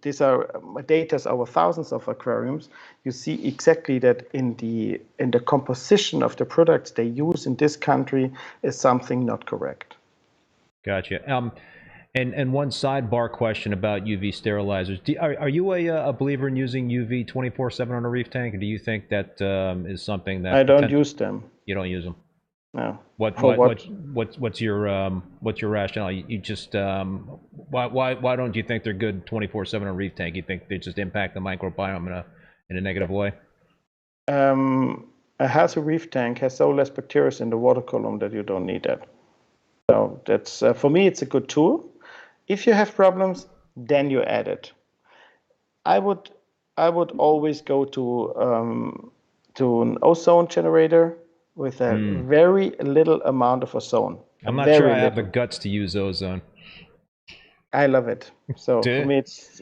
these are data over thousands of aquariums. You see exactly that in the composition of the products they use in this country is something not correct. Gotcha. And one sidebar question about UV sterilizers. Are you a believer in using UV 24/7 on a reef tank? Or do you think that is something that... I don't use them. You don't use them? No. What's your rationale? You just why don't you think they're good 24/7 on a reef tank? You think they just impact the microbiome in a negative way? A healthy reef tank has so less bacteria in the water column that you don't need that. So that's for me, it's a good tool. If you have problems, then you add it. I would always go to an ozone generator with a very little amount of ozone. I'm not sure I have the guts to use ozone. I love it. So for me, it's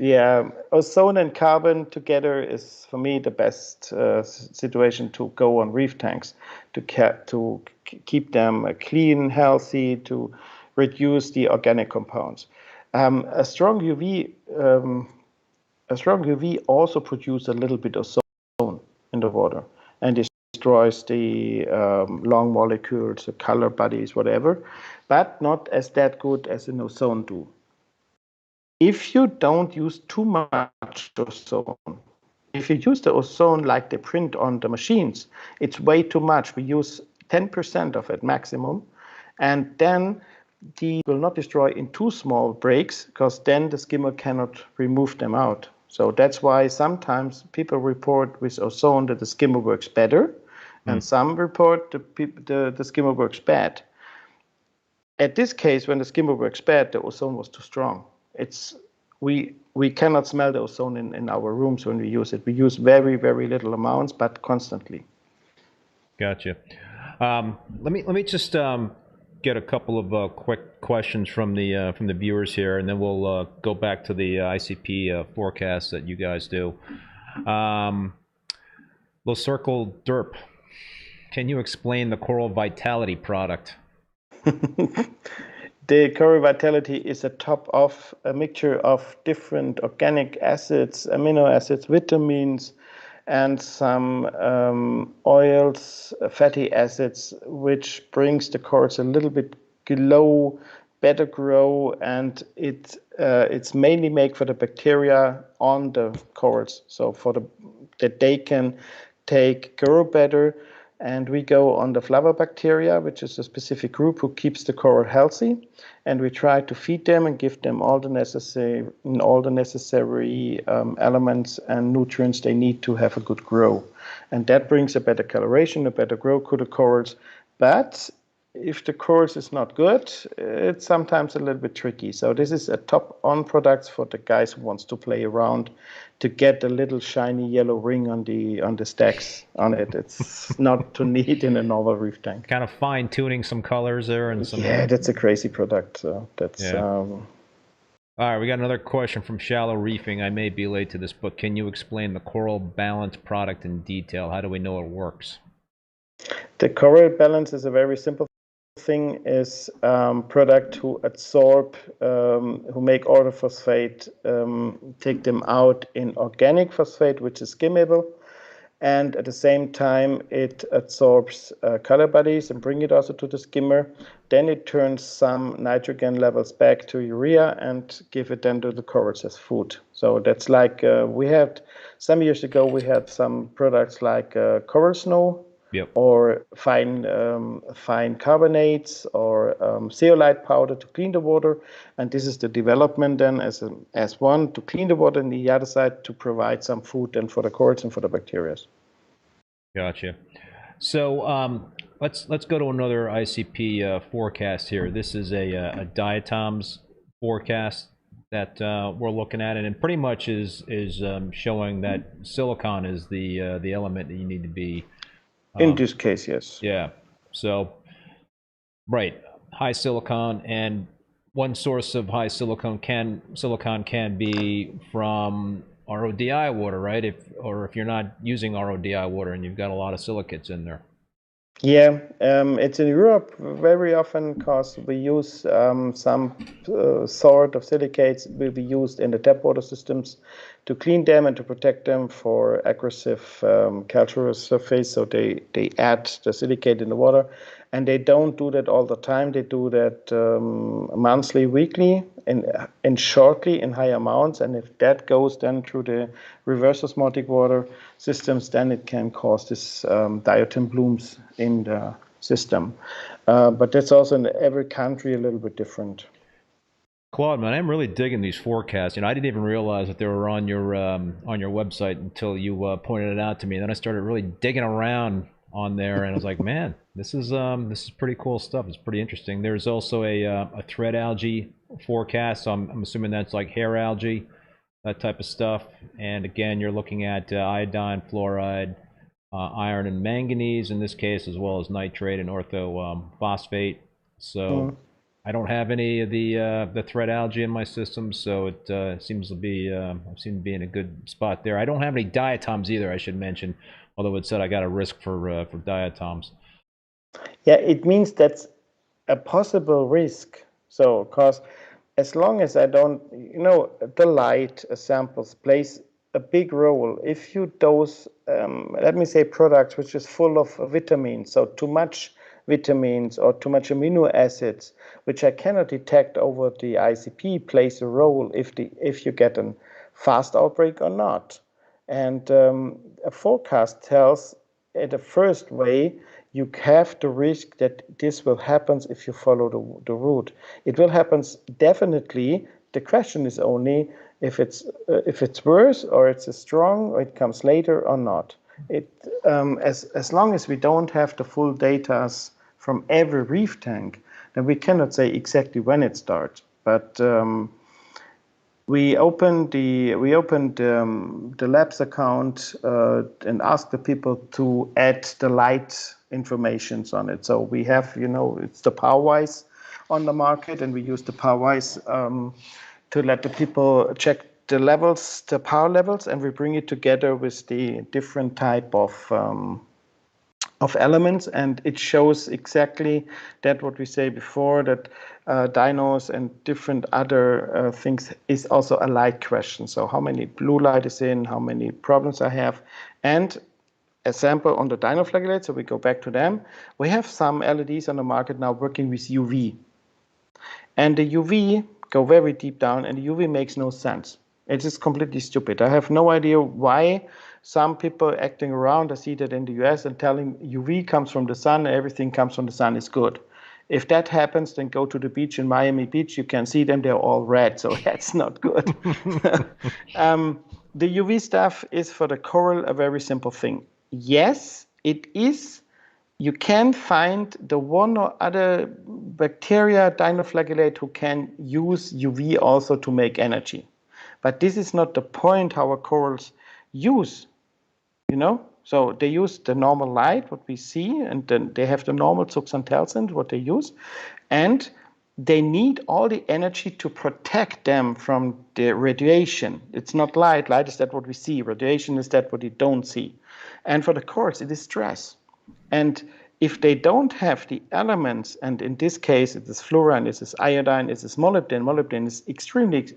ozone and carbon together is for me the best situation to go on reef tanks to keep them clean, healthy, to reduce the organic compounds. A strong UV also produces a little bit of ozone in the water and destroys the long molecules, the color bodies, whatever, but not as that good as an ozone do. If you don't use too much ozone, if you use the ozone like they print on the machines, it's way too much. We use 10% of it maximum, and then the will not destroy in too small breaks, because then the skimmer cannot remove them out. So that's why sometimes people report with ozone that the skimmer works better, and some report the skimmer works bad. At this case, when the skimmer works bad, the ozone was too strong. We cannot smell the ozone in our rooms when we use it. We use very, very little amounts, but constantly. Gotcha. Let me just get a couple of quick questions from the viewers here, and then we'll go back to the ICP forecast that you guys do. Little Circle Derp, can you explain the Coral Vitality product? The Coral Vitality is a top of a mixture of different organic acids, amino acids, vitamins, and some oils, fatty acids, which brings the corals a little bit glow, better grow, and it's mainly made for the bacteria on the corals, so that they can grow better. And we go on the Flavobacteria, which is a specific group who keeps the coral healthy, and we try to feed them and give them all the necessary elements and nutrients they need to have a good grow, and that brings a better coloration, a better grow to the corals. But if the corals is not good, it's sometimes a little bit tricky. So this is a top-on product for the guys who wants to play around to get a little shiny yellow ring on the stacks on it. It's not to need in a normal reef tank. Kind of fine-tuning some colors there and some. Yeah, that's a crazy product. So that's. Yeah. All right, we got another question from Shallow Reefing. I may be late to this, but can you explain the Coral Balance product in detail? How do we know it works? The Coral Balance is a very simple thing. Is product who absorb, who make orthophosphate, take them out in organic phosphate, which is skimmable, and at the same time it absorbs color bodies and bring it also to the skimmer. Then it turns some nitrogen levels back to urea and give it then to the corals as food. So that's like we had some years ago. We had some products like coral snow. Yep. Or fine carbonates or zeolite powder to clean the water, and this is the development then as one to clean the water, and the other side to provide some food then for the corals and for the bacteria. Gotcha. So let's go to another ICP forecast here. This is a diatoms forecast that we're looking at, and it pretty much is showing that silicon is the element that you need to be. In this case, yes. Yeah. So, right, high silicon, and one source of high silicon can be from RODI water, right? If you're not using RODI water and you've got a lot of silicates in there. Yeah, it's in Europe very often because we use some sort of silicates will be used in the tap water systems to clean them and to protect them for aggressive cultural surface. So they add the silicate in the water, and they don't do that all the time. They do that monthly, weekly, and shortly in high amounts. And if that goes then through the reverse osmotic water systems, then it can cause this diatom blooms in the system. But that's also in every country a little bit different. Claude, man, I'm really digging these forecasts. I didn't even realize that they were on your website until you pointed it out to me. And then I started really digging around on there, and I was like, man, this is pretty cool stuff. It's pretty interesting. There's also a thread algae forecast. So I'm assuming that's like hair algae, that type of stuff. And again, you're looking at iodine, fluoride, iron, and manganese in this case, as well as nitrate and orthophosphate. So I don't have any of the thread algae in my system, so it seems to be in a good spot there. I don't have any diatoms either, I should mention, although it said I got a risk for diatoms. Yeah, it means that's a possible risk. So, because as long as I don't, the light samples plays a big role. If you dose, let me say, products which is full of vitamins, so too much vitamins or too much amino acids, which I cannot detect over the ICP, plays a role if you get a fast outbreak or not. And a forecast tells in the first way you have the risk that this will happen if you follow the route. It will happen definitely. The question is only if it's worse or it's strong or it comes later or not. As long as we don't have the full data from every reef tank, then we cannot say exactly when it starts. But we opened the labs account and asked the people to add the light informations on it. So we have, it's the PowerWise on the market, and we use the PowerWise to let the people check the levels, the power levels, and we bring it together with the different type of elements, and it shows exactly that what we say before, that dinos and different other things is also a light question. So how many blue light is in, how many problems I have, and a sample on the dinoflagellates, so we go back to them. We have some LEDs on the market now working with UV. And the UV go very deep down, and the UV makes no sense. It is completely stupid. I have no idea why some people acting around, I see that in the US, and telling UV comes from the sun, everything comes from the sun is good. If that happens, then go to the beach in Miami Beach. You can see them, they're all red, so that's not good. The UV stuff is for the coral a very simple thing. Yes, it is. You can find the one or other bacteria, dinoflagellate, who can use UV also to make energy. But this is not the point how our corals use, So they use the normal light, what we see, and then they have the normal zooxanthellae, what they use. And they need all the energy to protect them from the radiation. It's not light. Light is that what we see. Radiation is that what you don't see. And for the corals, it is stress. And if they don't have the elements, and in this case, it is fluorine, it is iodine, it is molybdenum. Molybdenum is extremely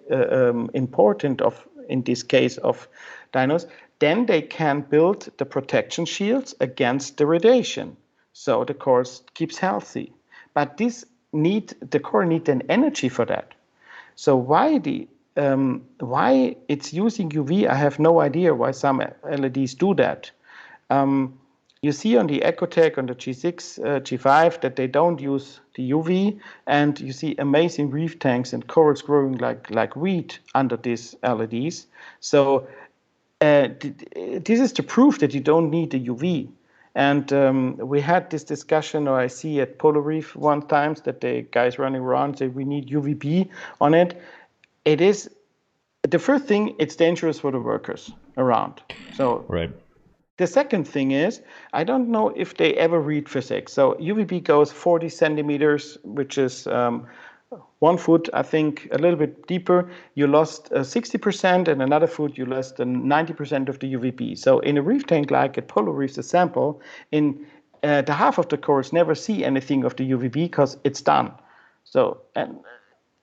important in this case of dinos. Then they can build the protection shields against the radiation. So the coral keeps healthy. But the coral need an energy for that. So why it's using UV, I have no idea why some LEDs do that. You see on the Ecotech, on the G6, G5, that they don't use the UV, and you see amazing reef tanks and corals growing like wheat under these LEDs. So this is the proof that you don't need the UV. And we had this discussion, or I see at Polar Reef one time, that the guys running around say we need UVB on it. It is, the first thing, it's dangerous for the workers around. So right. The second thing is, I don't know if they ever read physics. So UVB goes 40 centimeters, which is 1 foot, I think, a little bit deeper. You lost 60%, and another foot, you lost 90% of the UVB. So in a reef tank like at Polar Reef's, a sample, in the half of the corals never see anything of the UVB because it's done. So, and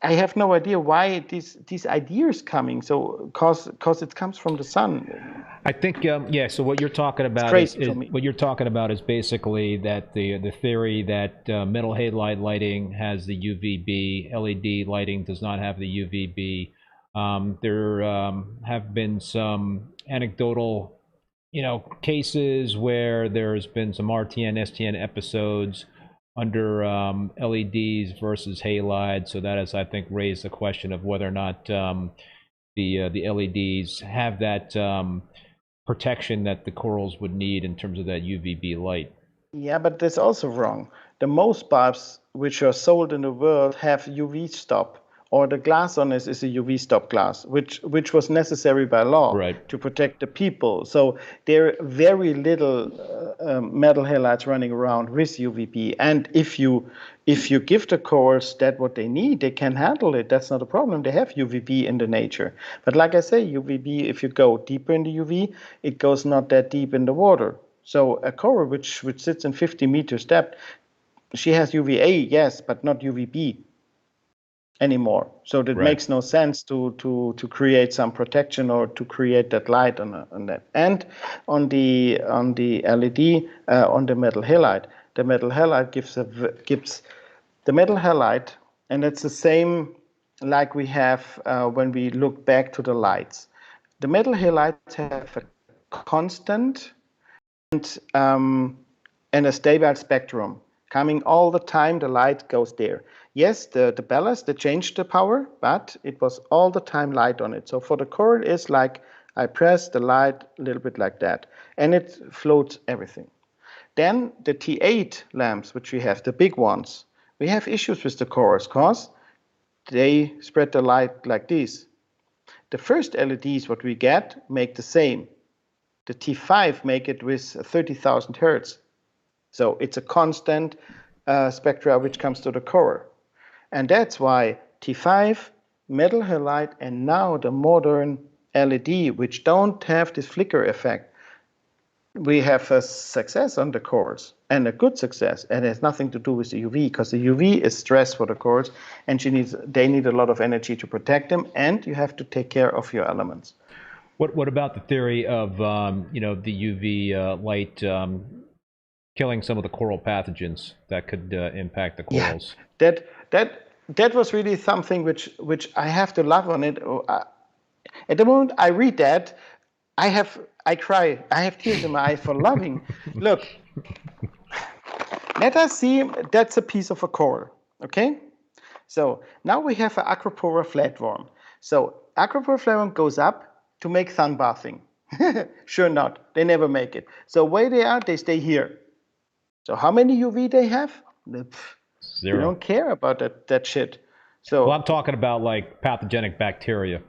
I have no idea why these ideas coming. So, cause it comes from the sun. I think So what you're talking about is basically that the theory that metal halide lighting has the UVB, LED lighting does not have the UVB. There have been some anecdotal, cases where there's been some RTN, STN episodes under LEDs versus halides. So that has, I think, raised the question of whether or not the LEDs have that protection that the corals would need in terms of that UVB light. Yeah, but that's also wrong. The most bulbs which are sold in the world have UV stop, or the glass on it is a UV stop glass, which was necessary by law to protect the people. So there are very little metal halides running around with UVB. And if you give the corals that what they need, they can handle it. That's not a problem. They have UVB in the nature. But like I say, UVB, if you go deeper in the UV, it goes not that deep in the water. So a coral which sits in 50 meters depth, she has UVA, yes, but not UVB anymore. So that makes no sense to create some protection or to create that light on that. And on the LED, on the metal halide gives the metal halide, and it's the same like we have when we look back to the lights. The metal halides have a constant and a stable spectrum. Coming all the time, the light goes there. Yes, the ballast, they changed the power, but it was all the time light on it. So for the coral, it's like I press the light a little bit like that, and it floats everything. Then the T8 lamps, which we have, the big ones, we have issues with the corals because they spread the light like this. The first LEDs, what we get, make the same. The T5 make it with 30,000 hertz. So it's a constant spectra which comes to the core. And that's why T5, metal halide, and now the modern LED, which don't have this flicker effect, we have a success on the cores, and a good success, and it has nothing to do with the UV, because the UV is stress for the cores, and they need a lot of energy to protect them, and you have to take care of your elements. What about the theory of the UV light killing some of the coral pathogens that could impact the corals? Yeah, that was really something which I have to love on it. At the moment I read that, I cry. I have tears in my eyes for loving. Look, let us see. That's a piece of a coral, okay? So now we have an Acropora flatworm. So Acropora flatworm goes up to make sunbathing. Sure not. They never make it. So where they are, they stay here. So how many UV they have? Zero. We don't care about that shit. So well, I'm talking about like pathogenic bacteria.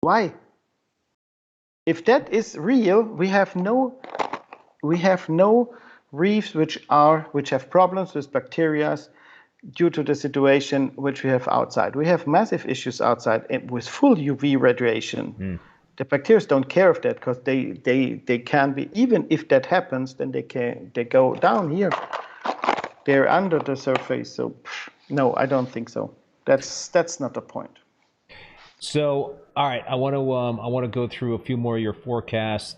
Why? If that is real, we have no reefs which have problems with bacteria due to the situation which we have outside. We have massive issues outside with full UV radiation. The bacteria don't care of that, because they can be, even if that happens, then they go down here. They're under the surface. So no, I don't think so. That's not the point. So, all right, I want to go through a few more of your forecasts.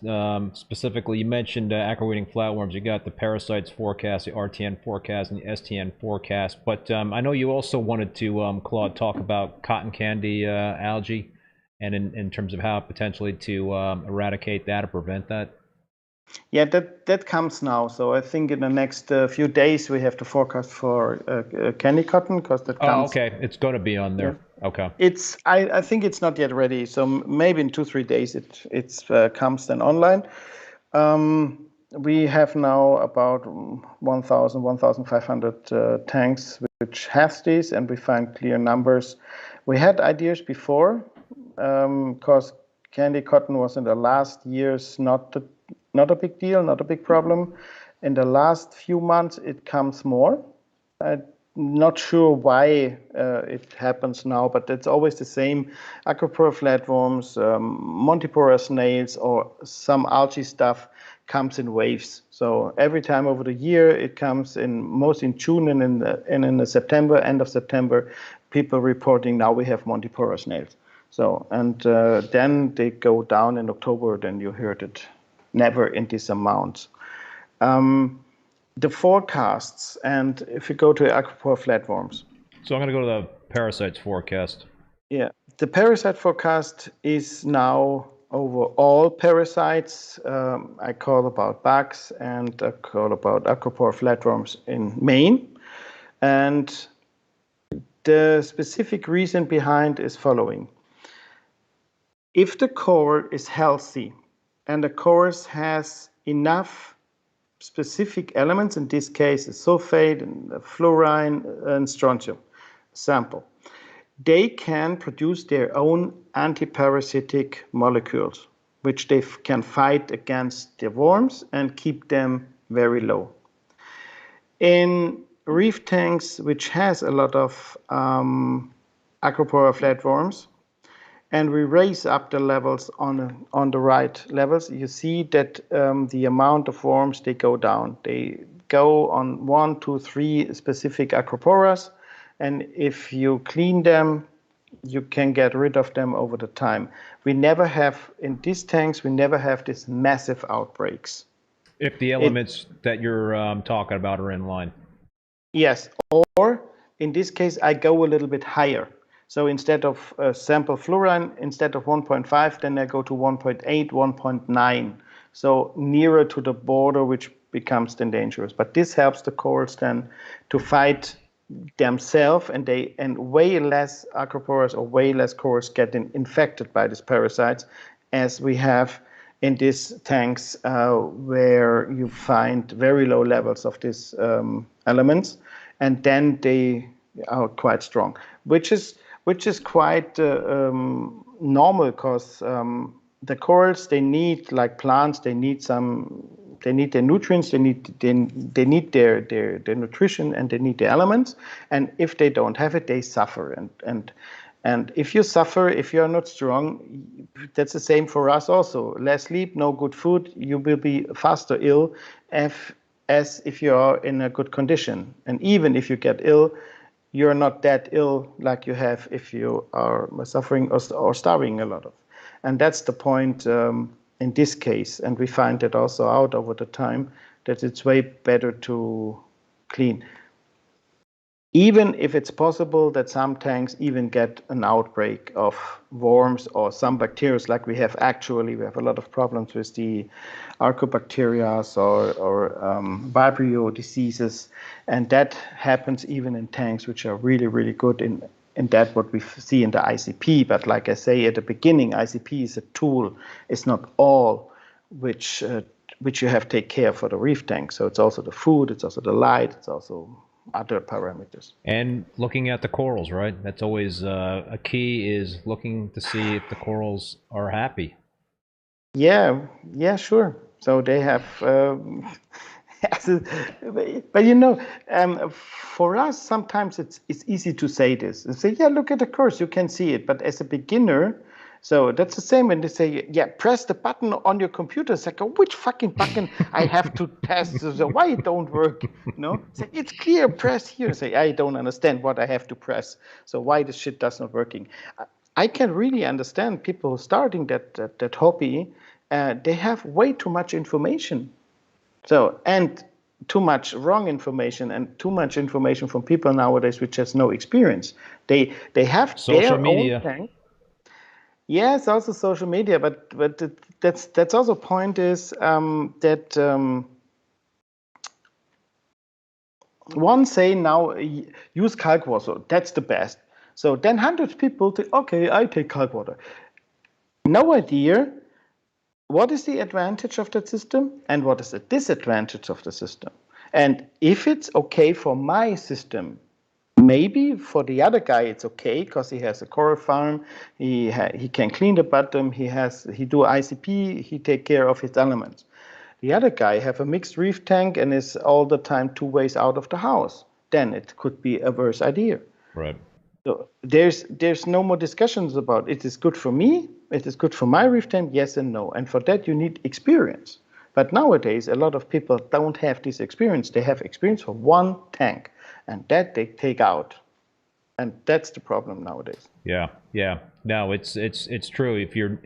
Specifically, you mentioned aqua-eating flatworms. You got the parasites forecast, the RTN forecast, and the STN forecast. But I know you also wanted to, Claude, talk about cotton candy algae, and in terms of how potentially to eradicate that or prevent that. Yeah, that comes now. So I think in the next few days we have to forecast for candy cotton, because that comes. Oh, okay. It's going to be on there. Yeah. Okay. I think it's not yet ready. So maybe in 2-3 days it comes then online. We have now about 1,500 tanks which have these, and we find clear numbers. We had ideas before, because candy cotton was in the last years not a big deal, not a big problem. In the last few months, it comes more. I'm not sure why it happens now, but it's always the same. Acropora flatworms, Montipora snails, or some algae stuff comes in waves. So every time over the year, it comes most in June and in the September, end of September, people reporting now we have Montipora snails. So, and then they go down in October, then you heard it. Never in this amount. The forecasts, and if you go to Acropora flatworms. So I'm going to go to the parasites forecast. Yeah, the parasite forecast is now over all parasites. I call about bugs, and I call about Acropora flatworms in Maine. And the specific reason behind is following. If the core is healthy, and the course has enough specific elements, in this case, sulfate, and fluorine, and strontium sample, they can produce their own antiparasitic molecules, which they can fight against the worms and keep them very low. In reef tanks, which has a lot of Acropora flatworms, and we raise up the levels on the right levels, you see that the amount of worms, they go down. They go on 1, 2, 3 specific Acroporas, and if you clean them, you can get rid of them over the time. We never have, in these tanks, we never have these massive outbreaks. If the elements that you're talking about are in line. Yes, or in this case, I go a little bit higher. So instead of sample fluorine, instead of 1.5, then I go to 1.8, 1.9. So nearer to the border, which becomes then dangerous. But this helps the corals then to fight themselves, and way less Acroporas or way less corals get infected by these parasites, as we have in these tanks where you find very low levels of these elements, and then they are quite strong, which is quite normal, because the corals, they need, like plants, they need some They need their nutrients, they need their nutrition, and they need the elements. And if they don't have it, they suffer. And if you suffer, if you are not strong, that's the same for us also. Less sleep, no good food, you will be faster ill as if you are in a good condition. And even if you get ill, you're not that ill like you have if you are suffering or starving a lot of. And that's the point in this case. And we find that also out over the time that it's way better to clean. Even if it's possible that some tanks even get an outbreak of worms or some bacteria, like we have a lot of problems with the archobacteria or Vibrio diseases, and that happens even in tanks which are really, really good in that what we see in the ICP. But like I say at the beginning, ICP is a tool. It's not all which you have to take care for the reef tank. So it's also the food, it's also the light, it's also other parameters. And looking at the corals, right? That's always a key, is looking to see if the corals are happy. Yeah, sure. So they have, but you know, for us, sometimes it's easy to say this and say, yeah, look at the course, you can see it. But as a beginner, so that's the same when they say, yeah, press the button on your computer. It's like, oh, which fucking button I have to test? So why it don't work? It's clear, press here. Say, I don't understand what I have to press. So why this shit does not working? I can really understand people starting that hobby. They have way too much information. So, and too much wrong information and too much information from people nowadays which has no experience. They have social their media. own tank. Yes, also social media, but that's also point is that one say now use Kalk water, that's the best. So then hundreds of people think, okay, I take Kalk water. No idea what is the advantage of that system and what is the disadvantage of the system. And if it's okay for my system, maybe for the other guy it's okay because he has a coral farm, he can clean the bottom, he do ICP, he take care of his elements. The other guy have a mixed reef tank and is all the time 2 ways out of the house. Then it could be a worse idea. Right. So there's no more discussions about it is good for me, it is good for my reef tank, yes and no. And for that you need experience. But nowadays a lot of people don't have this experience. They have experience for one tank. And that they take out, and that's the problem nowadays. Yeah. No, it's true. If you're,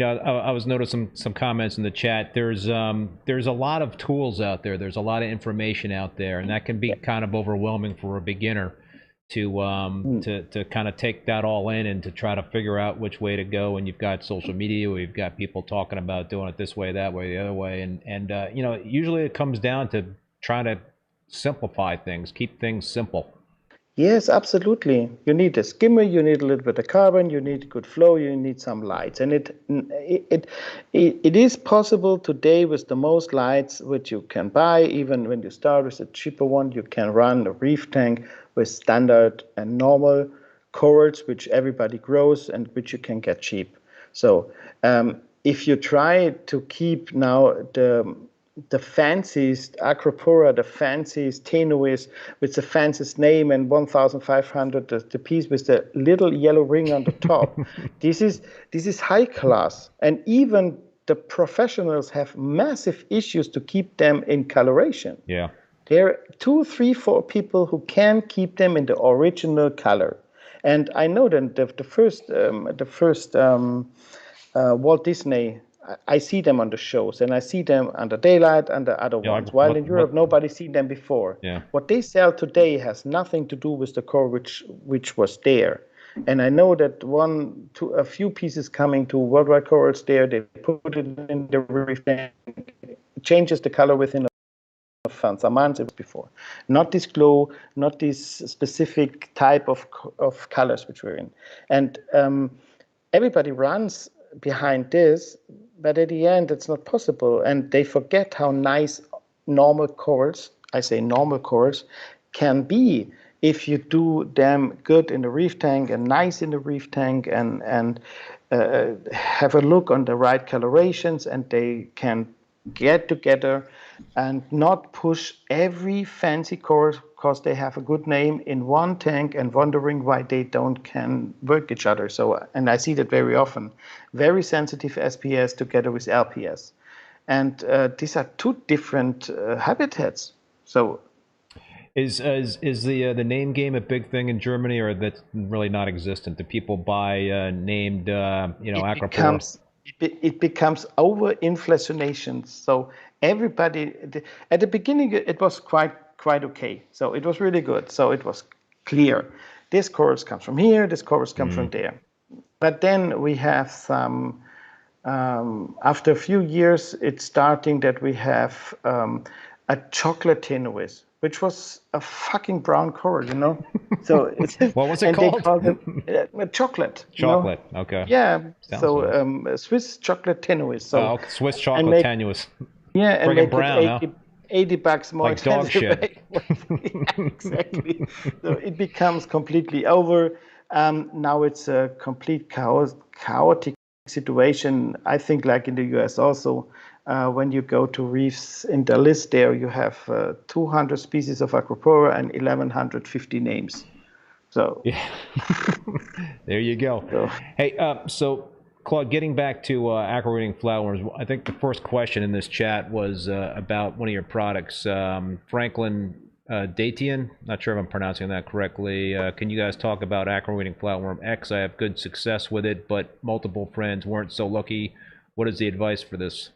I was noticing some comments in the chat. There's a lot of tools out there. There's a lot of information out there, and that can be kind of overwhelming for a beginner to kind of take that all in and to try to figure out which way to go. And you've got social media where you've got people talking about doing it this way, that way, the other way, and usually it comes down to trying to simplify things, keep things simple. Yes, absolutely. You need a skimmer, you need a little bit of carbon, you need good flow, you need some lights. And it is possible today with the most lights which you can buy, even when you start with a cheaper one, you can run a reef tank with standard and normal corals, which everybody grows and which you can get cheap. So if you try to keep now the fanciest Acropora, the fanciest Tenuis with the fanciest name and 1,500 the piece with the little yellow ring on the top. This is high class, and even the professionals have massive issues to keep them in coloration. Yeah, there are 2, 3, 4 people who can keep them in the original color, and I know that the first Walt Disney. I see them on the shows, and I see them under daylight and the other ones. While in Europe, nobody's seen them before. Yeah. What they sell today has nothing to do with the coral which was there. And I know that a few pieces coming to Worldwide Corals there, they put it in the reef tank, changes the color within some months before. Not this glow, not this specific type of colors which we're in. And everybody runs behind this, but at the end it's not possible, and they forget how nice normal corals, I say normal corals, can be if you do them good in the reef tank and nice in the reef tank and have a look on the right colorations, and they can get together and not push every fancy coral because they have a good name in one tank and wondering why they can work each other. So, and I see that very often. Very sensitive SPS together with LPS. And these are two different habitats. So is the name game a big thing in Germany, or that's really not existent? Do people buy named Aquapora? It becomes over inflation. So everybody at the beginning it was quite okay. So it was really good. So it was clear. This chorus comes from here. This chorus comes from there. But then we have some. After a few years, it's starting that we have a chocolate tenuis, which was a fucking brown coral, you know. So it's, what was it called? They called it chocolate. Chocolate. You know? Okay. Yeah. Sounds so Swiss chocolate tenuis. So Swiss chocolate tenuis. Yeah, and make brown, it $80 more like dog shit. Yeah, exactly. So it becomes completely over. Now it's a complete chaotic situation. I think, like in the US also, when you go to reefs in the list there, you have 200 species of Aquapora and 1,150 names. So yeah, there you go. Hey, so Claude, getting back to aqua-reading flatworms, I think the first question in this chat was about one of your products, Franklin Datian. Not sure if I'm pronouncing that correctly. Can you guys talk about aqua-reading flatworm X? I have good success with it, but multiple friends weren't so lucky. What is the advice for this?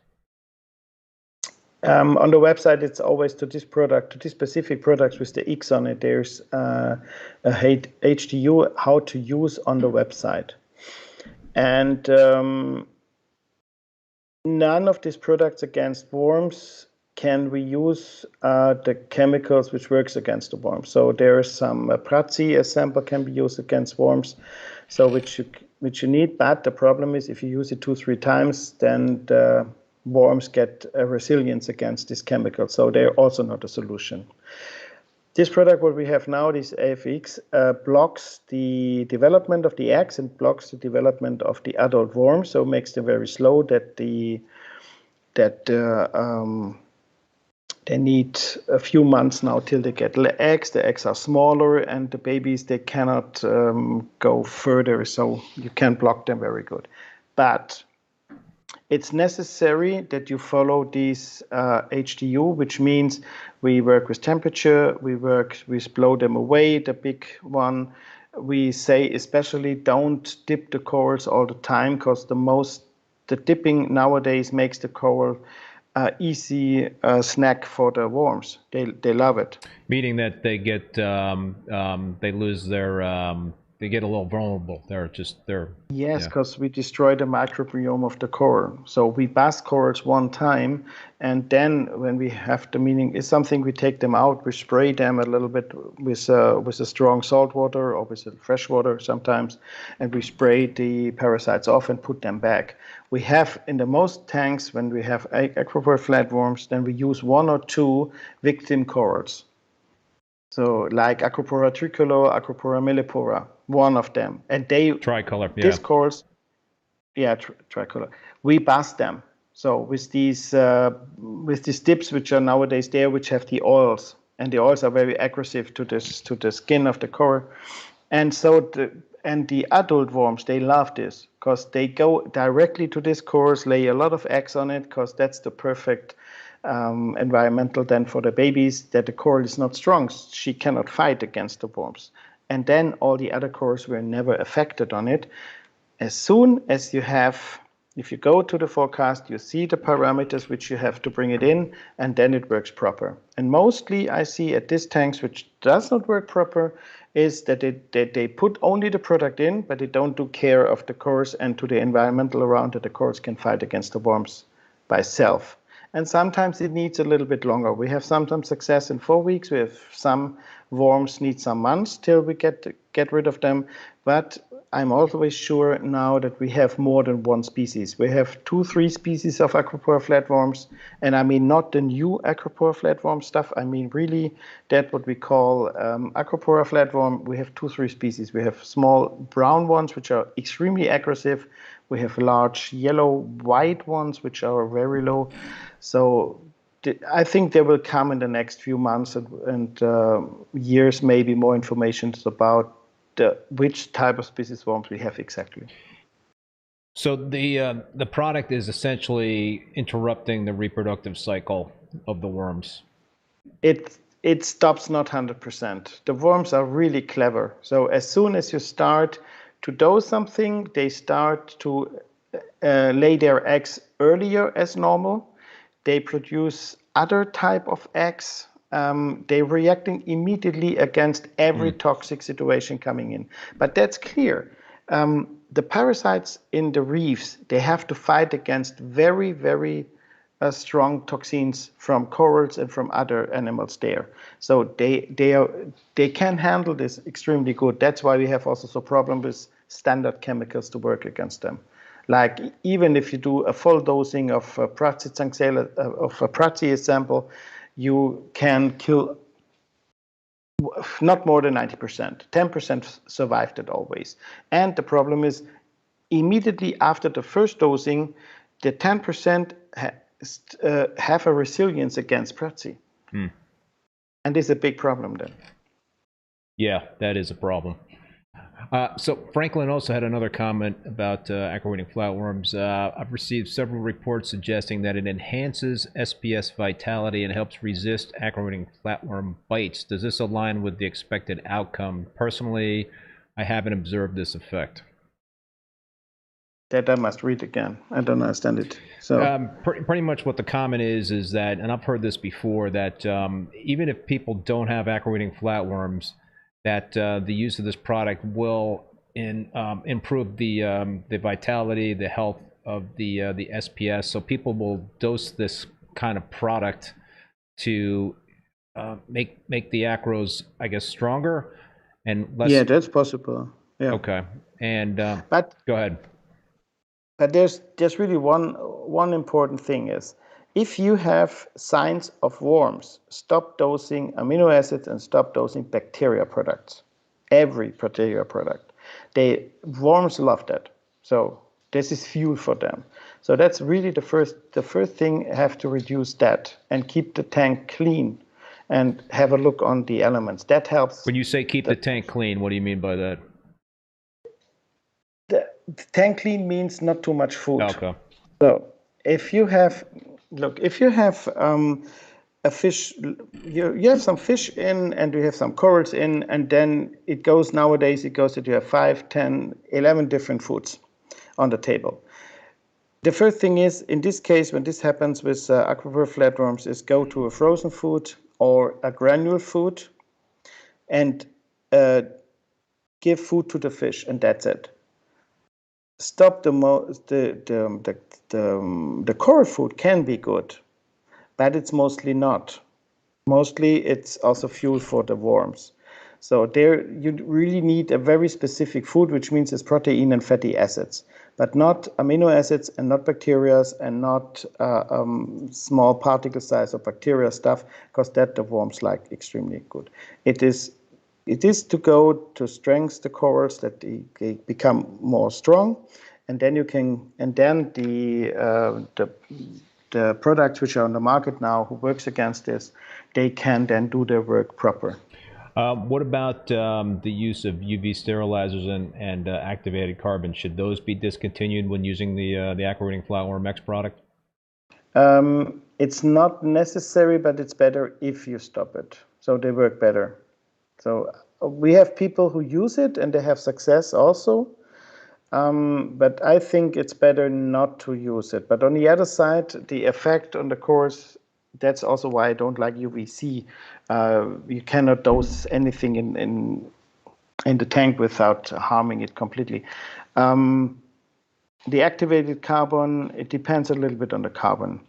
On the website, it's always to this product, to this specific products with the X on it. There's a HTU how to use on the website. And none of these products against worms can we use the chemicals which works against the worms. So there is some Prazi sample can be used against worms, so which you need. But the problem is if you use it 2-3 times, then the worms get a resilience against this chemical. So they're also not a solution. This product, what we have now, this AFX, blocks the development of the eggs and blocks the development of the adult worm, so makes them very slow. They need a few months now till they get eggs. The eggs are smaller, and the babies, they cannot go further, so you can block them very good. But it's necessary that you follow these HTU, which means we work with temperature, we blow them away, the big one. We say especially don't dip the corals all the time, because the dipping nowadays makes the coral easy snack for the worms. They love it. Meaning that they get they lose their they get a little vulnerable. Yes, because we destroy the microbiome of the coral. So we bath corals one time, and then when we have the meaning is something, we take them out, we spray them a little bit with a strong salt water or with fresh water sometimes, and we spray the parasites off and put them back. We have in the most tanks, when we have Aquapora flatworms, then we use 1 or 2 victim corals. So like Aquapora tricolor, Aquapora millipora, one of them. And they tricolor, yeah. These corals, yeah, tricolor. We bath them. So with these dips which are nowadays there, which have the oils, and the oils are very aggressive to the skin of the coral. And so the adult worms, they love this because they go directly to this corals, lay a lot of eggs on it, because that's the perfect environmental then for the babies, that the coral is not strong. She cannot fight against the worms. And then all the other corals were never affected on it. As soon as if you go to the forecast, you see the parameters which you have to bring it in, and then it works proper. And mostly I see at these tanks, which does not work proper, is that they put only the product in, but they don't do care of the corals and to the environmental around that the corals can fight against the worms by self. And sometimes it needs a little bit longer. We have sometimes success in 4 weeks. We have some worms need some months till we get rid of them. But I'm always sure now that we have more than one species. We have 2-3 species of Aquapora flatworms. And I mean not the new Aquapora flatworm stuff. I mean really that what we call Aquapora flatworm. We have 2-3 species. We have small brown ones, which are extremely aggressive, We have large yellow-white ones, which are very low. So I think there will come in the next few months and years, maybe more information about which type of species worms we have exactly. So the product is essentially interrupting the reproductive cycle of the worms. It stops not 100%. The worms are really clever. So as soon as you start to dose something, they start to lay their eggs earlier as normal. They produce other type of eggs. They're reacting immediately against every toxic situation coming in. But that's clear. The parasites in the reefs, they have to fight against very, very strong toxins from corals and from other animals there. So they can handle this extremely good. That's why we have also some problem with standard chemicals to work against them. Like even if you do a full dosing of Praxi sample, you can kill not more than 90%. 10% survived it always. And the problem is immediately after the first dosing, the 10% have a resilience against Praxi. And this is a big problem then. Yeah, that is a problem. So Franklin also had another comment about aquareating flatworms. I've received several reports suggesting that it enhances SPS vitality and helps resist aquareating flatworm bites. Does this align with the expected outcome? Personally, I haven't observed this effect. That I must read again. I don't understand it. So pretty much what the comment is that, and I've heard this before, that even if people don't have aquareating flatworms, that the use of this product will improve the vitality, the health of the SPS. So people will dose this kind of product to make the acros, I guess, stronger and less. Yeah, that's possible. Yeah. Okay. And but go ahead. But there's really one important thing is, if you have signs of worms, stop dosing amino acids and stop dosing bacteria products. Every bacteria product. Worms love that. So this is fuel for them. So that's really the first thing. Have to reduce that and keep the tank clean and have a look on the elements. That helps. When you say keep the tank clean, what do you mean by that? The tank clean means not too much food. Okay. So if you have a fish, you have some fish in and you have some corals in, and then nowadays it goes that you have 5, 10, 11 different foods on the table. The first thing is, in this case, when this happens with aquifer flatworms, is go to a frozen food or a granule food and give food to the fish, and that's it. Stop the coral food can be good, but it's mostly not. Mostly it's also fuel for the worms. So there you really need a very specific food, which means it's protein and fatty acids, but not amino acids and not bacteria and not small particle size of bacteria stuff, because that the worms like extremely good. It is to go to strengthen the corals that they become more strong, and then the products which are on the market now who works against this, they can then do their work proper. What about the use of UV sterilizers and activated carbon? Should those be discontinued when using the aquareating flatworm X product? It's not necessary, but it's better if you stop it. So they work better. So we have people who use it and they have success also. But I think it's better not to use it. But on the other side, the effect on the corals, that's also why I don't like UVC. You cannot dose anything in the tank without harming it completely. The activated carbon, it depends a little bit on the carbon.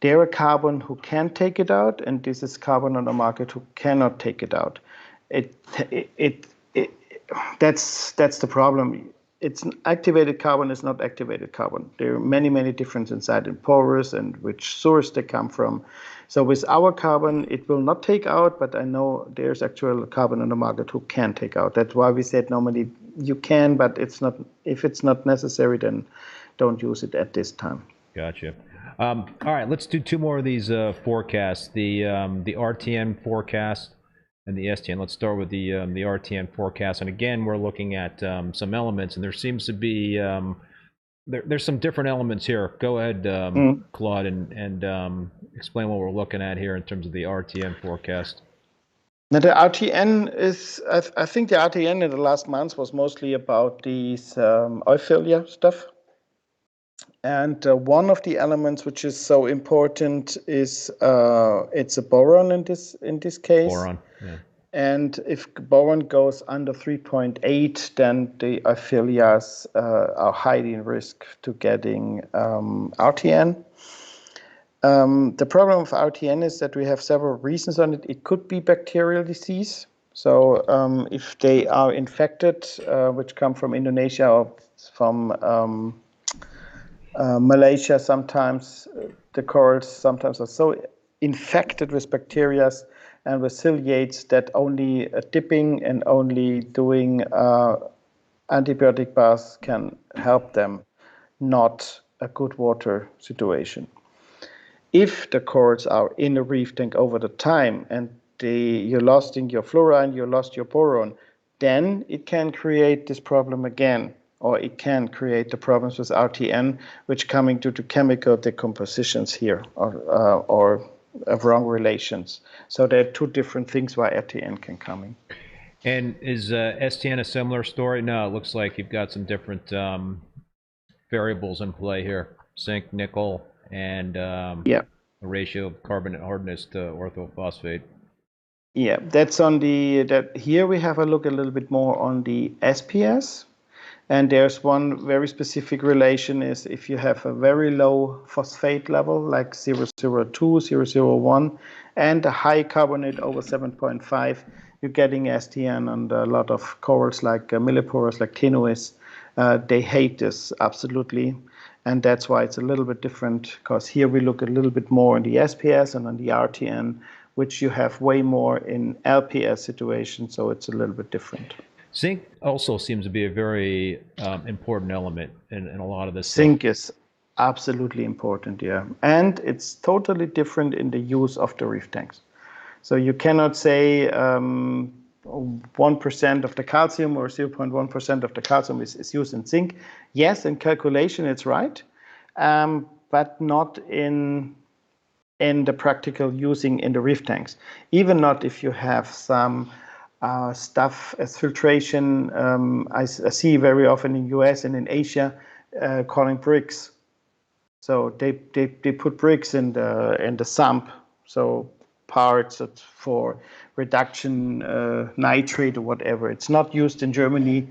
There are carbon who can take it out, and this is carbon on the market who cannot take it out. That's the problem. it's activated carbon is not activated carbon. There are many, many differences inside in porous and which source they come from. So with our carbon, it will not take out, but I know there's actual carbon on the market who can take out. That's why we said normally you can, but it's not. If it's not necessary, then don't use it at this time. Gotcha. All right, let's do two more of these forecasts. The RTN forecast and the STN. Let's start with the RTN forecast. And again, we're looking at some elements, and there seems to be there's some different elements here. Go ahead, Claude, and explain what we're looking at here in terms of the RTN forecast. Now, the RTN is, I think the RTN in the last months was mostly about these oil stuff. And one of the elements which is so important is it's a boron in this case. Boron, yeah. And if boron goes under 3.8, then the aphelias are highly in risk to getting RTN. The problem with RTN is that we have several reasons on it. It could be bacterial disease. So if they are infected, which come from Indonesia or from Malaysia, sometimes the corals sometimes are so infected with bacteria and with ciliates that only dipping and only doing antibiotic baths can help them, not a good water situation. If the corals are in a reef tank over the time and you lost in your fluorine, you lost your boron, then it can create this problem again, or it can create the problems with RTN, which coming due to chemical decompositions here, or wrong relations. So there are two different things why RTN can come in. And is STN a similar story? No, it looks like you've got some different variables in play here. Zinc, nickel, and yeah, a ratio of carbonate hardness to orthophosphate. Yeah, that's on here we have a look a little bit more on the SPS. And there's one very specific relation is if you have a very low phosphate level, like 002, 001, and a high carbonate over 7.5, you're getting STN on a lot of corals like milliporas, like tenuis. They hate this, absolutely. And that's why it's a little bit different, because here we look a little bit more on the SPS and on the RTN, which you have way more in LPS situations, so it's a little bit different. Zinc also seems to be a very important element in a lot of this. Zinc is absolutely important, yeah. And it's totally different in the use of the reef tanks. So you cannot say 1% of the calcium or 0.1% of the calcium is used in zinc. Yes, in calculation it's right, but not in the practical using in the reef tanks. Even not if you have some stuff as filtration. I see very often in US and in Asia calling bricks. So they put bricks in the sump, so parts for reduction, nitrate or whatever. It's not used in Germany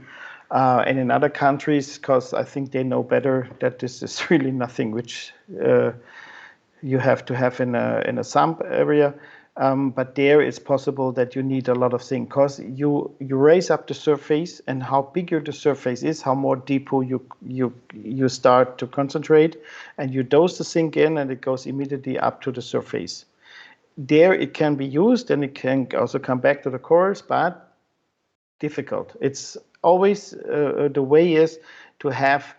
and in other countries because I think they know better that this is really nothing which you have to have in a sump area. But there it's possible that you need a lot of zinc because you raise up the surface, and how bigger the surface is, how more depot you start to concentrate, and you dose the zinc in, and it goes immediately up to the surface. There it can be used, and it can also come back to the corals, but difficult. It's always the way is to have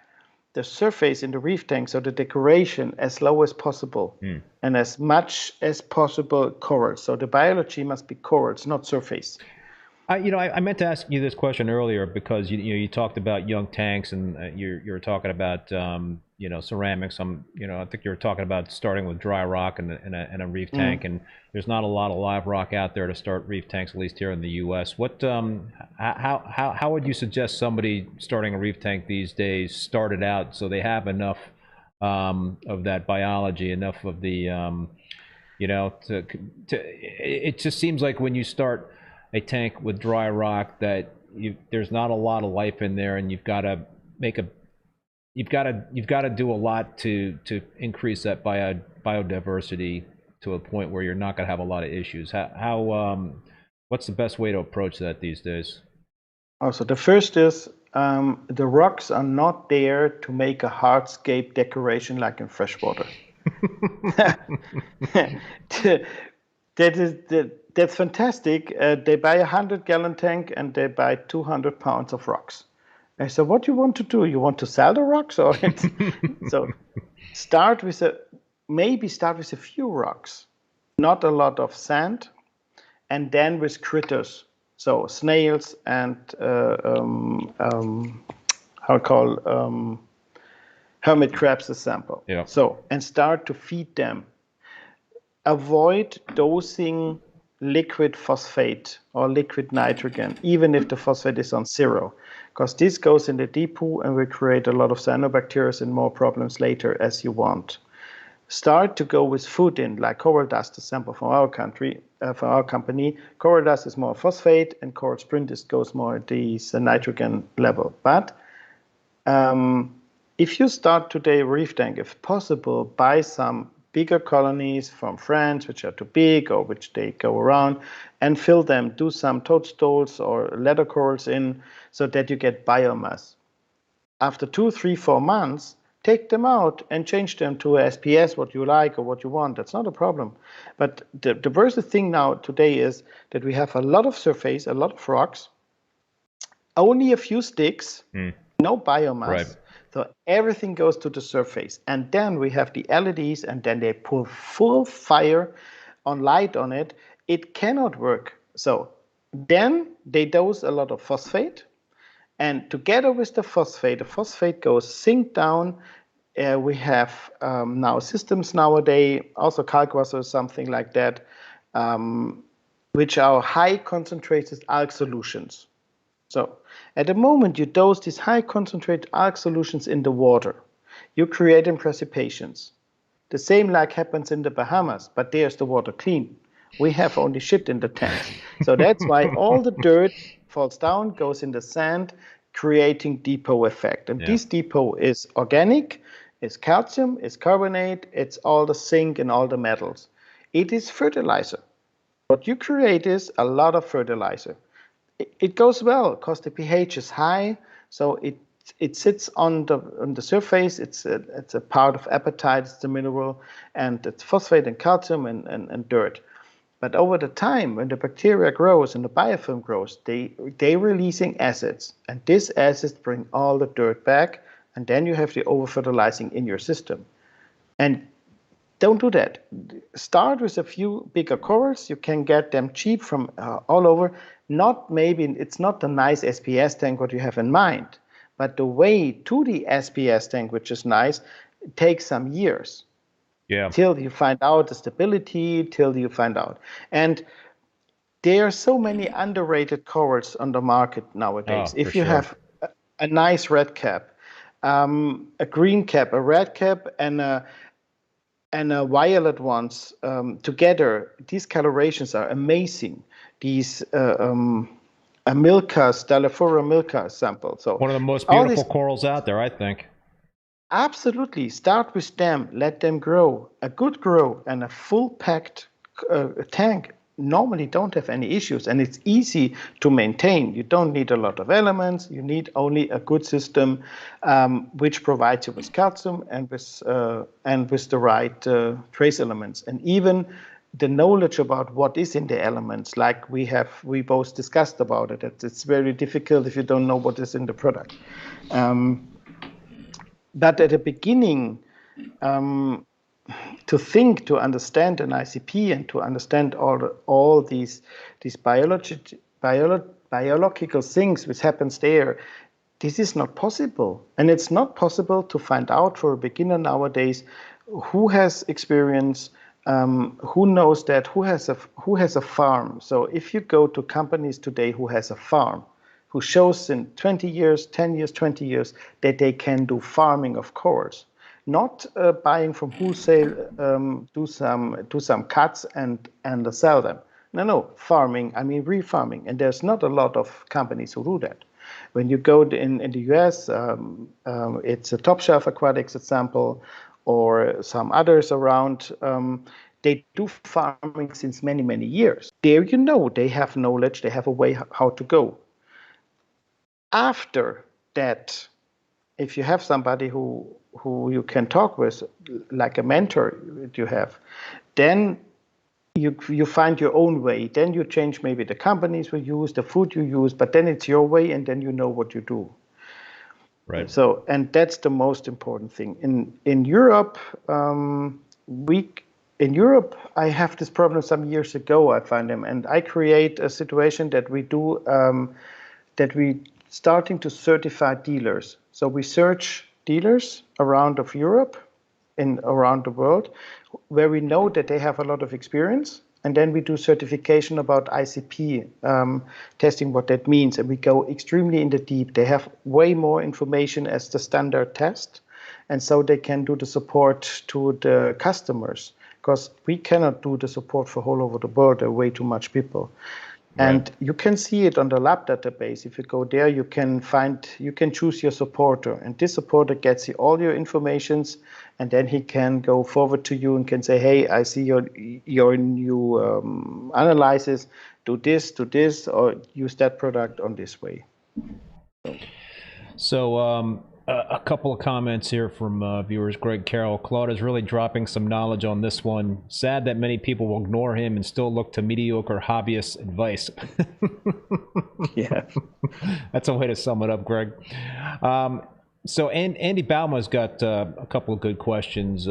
the surface in the reef tank, so the decoration as low as possible and as much as possible corals. So the biology must be corals, not surface. I meant to ask you this question earlier because you talked about young tanks and you're talking about ceramics. I think you were talking about starting with dry rock and a reef tank, and there's not a lot of live rock out there to start reef tanks, at least here in the U.S. What how would you suggest somebody starting a reef tank these days start it out so they have enough of that biology, enough of the it just seems like when you start a tank with dry rock that there's not a lot of life in there, and you've got to do a lot to increase that biodiversity to a point where you're not going to have a lot of issues. What's the best way to approach that these days? Also, the first is the rocks are not there to make a hardscape decoration like in freshwater. That's fantastic. They buy a 100-gallon tank and they buy 200 pounds of rocks. And so what you want to do? You want to sell the rocks, or so maybe start with a few rocks, not a lot of sand, and then with critters. So snails and hermit crabs, a sample. Yeah. So, and start to feed them. Avoid dosing liquid phosphate or liquid nitrogen, even if the phosphate is on 0, because this goes in the deep pool and will create a lot of cyanobacteria and more problems later as you want. Start to go with food in, like coral dust, a sample from our country, from our company. Coral dust is more phosphate, and coral sprintist goes more at the nitrogen level. But if you start today a reef tank, if possible, buy some bigger colonies from France, which are too big or which they go around, and fill them. Do some toadstools or leather corals in, so that you get biomass. After 2, 3, 4 months, take them out and change them to a SPS, what you like or what you want. That's not a problem. But the worst thing now today is that we have a lot of surface, a lot of rocks, only a few sticks, no biomass. Right. So everything goes to the surface. And then we have the LEDs, and then they pull full fire on light on it. It cannot work. So then they dose a lot of phosphate. And together with the phosphate goes sink down. We have now systems nowadays, also Kalk was or something like that, which are high concentrated algae solutions. So at the moment you dose these high concentrated algae solutions in the water, you create precipitations. The same like happens in the Bahamas, but there's the water clean. We have only shit in the tanks. So that's why all the dirt falls down, goes in the sand, creating depot effect. And this depot is organic, it's calcium, it's carbonate, it's all the zinc and all the metals. It is fertilizer. What you create is a lot of fertilizer. It goes well because the pH is high, so it sits on the surface. It's a part of apatite, it's the mineral, and it's phosphate and calcium and dirt. But over the time, when the bacteria grows and the biofilm grows, they releasing acids, and these acids bring all the dirt back, and then you have the over-fertilizing in your system. And don't do that. Start with a few bigger corals. You can get them cheap from all over. It's not the nice SPS tank what you have in mind, but the way to the SPS tank, which is nice, it takes some years. Yeah. Till you find out the stability, till you find out. And there are so many underrated corals on the market nowadays. If you have a nice red cap, a green cap, a red cap, and a violet ones together, these colorations are amazing. These a Milka, Stelaphora Milka sample. So one of the most beautiful corals out there, I think. Absolutely. Start with them. Let them grow. A good grow and a full packed tank normally don't have any issues, and it's easy to maintain. You don't need a lot of elements. You need only a good system which provides you with calcium and with the right trace elements. And even the knowledge about what is in the elements, like we both discussed about it. It's very difficult if you don't know what is in the product. But at the beginning, to understand an ICP and to understand all these biological things which happens there, this is not possible. And it's not possible to find out for a beginner nowadays who has experience, who knows that, who has a farm. So if you go to companies today who has a farm, who shows in 20 years, 10 years, 20 years that they can do farming of corals, not buying from wholesale, do some cuts and sell them. No, farming, I mean refarming, and there's not a lot of companies who do that. When you go in the US, it's a Top Shelf Aquatics example, or some others around. They do farming since many, many years. There, they have knowledge, they have a way how to go. After that if you have somebody who you can talk with, like a mentor that you have, then you find your own way. Then you change maybe the companies you use, the food you use, but then it's your way, and then you know what you do. Right. So, and that's the most important thing. In Europe, in Europe, I have this problem some years ago. I find them, and I create a situation that we do that we starting to certify dealers. So we search dealers around of Europe and around the world, where we know that they have a lot of experience. And then we do certification about ICP, testing what that means. And we go extremely in the deep. They have way more information as the standard test. And so they can do the support to the customers, because we cannot do the support for all over the world. There are way too much people. And you can see it on the lab database. If you go there, you can choose your supporter, and this supporter gets you all your informations, and then he can go forward to you and can say, hey, I see your new analysis, do this, or use that product on this way. So a couple of comments here from viewers. Greg Carroll: Claude is really dropping some knowledge on this one. Sad that many people will ignore him and still look to mediocre hobbyist advice. Yeah. That's a way to sum it up, Greg. So Andy Bauma's got a couple of good questions,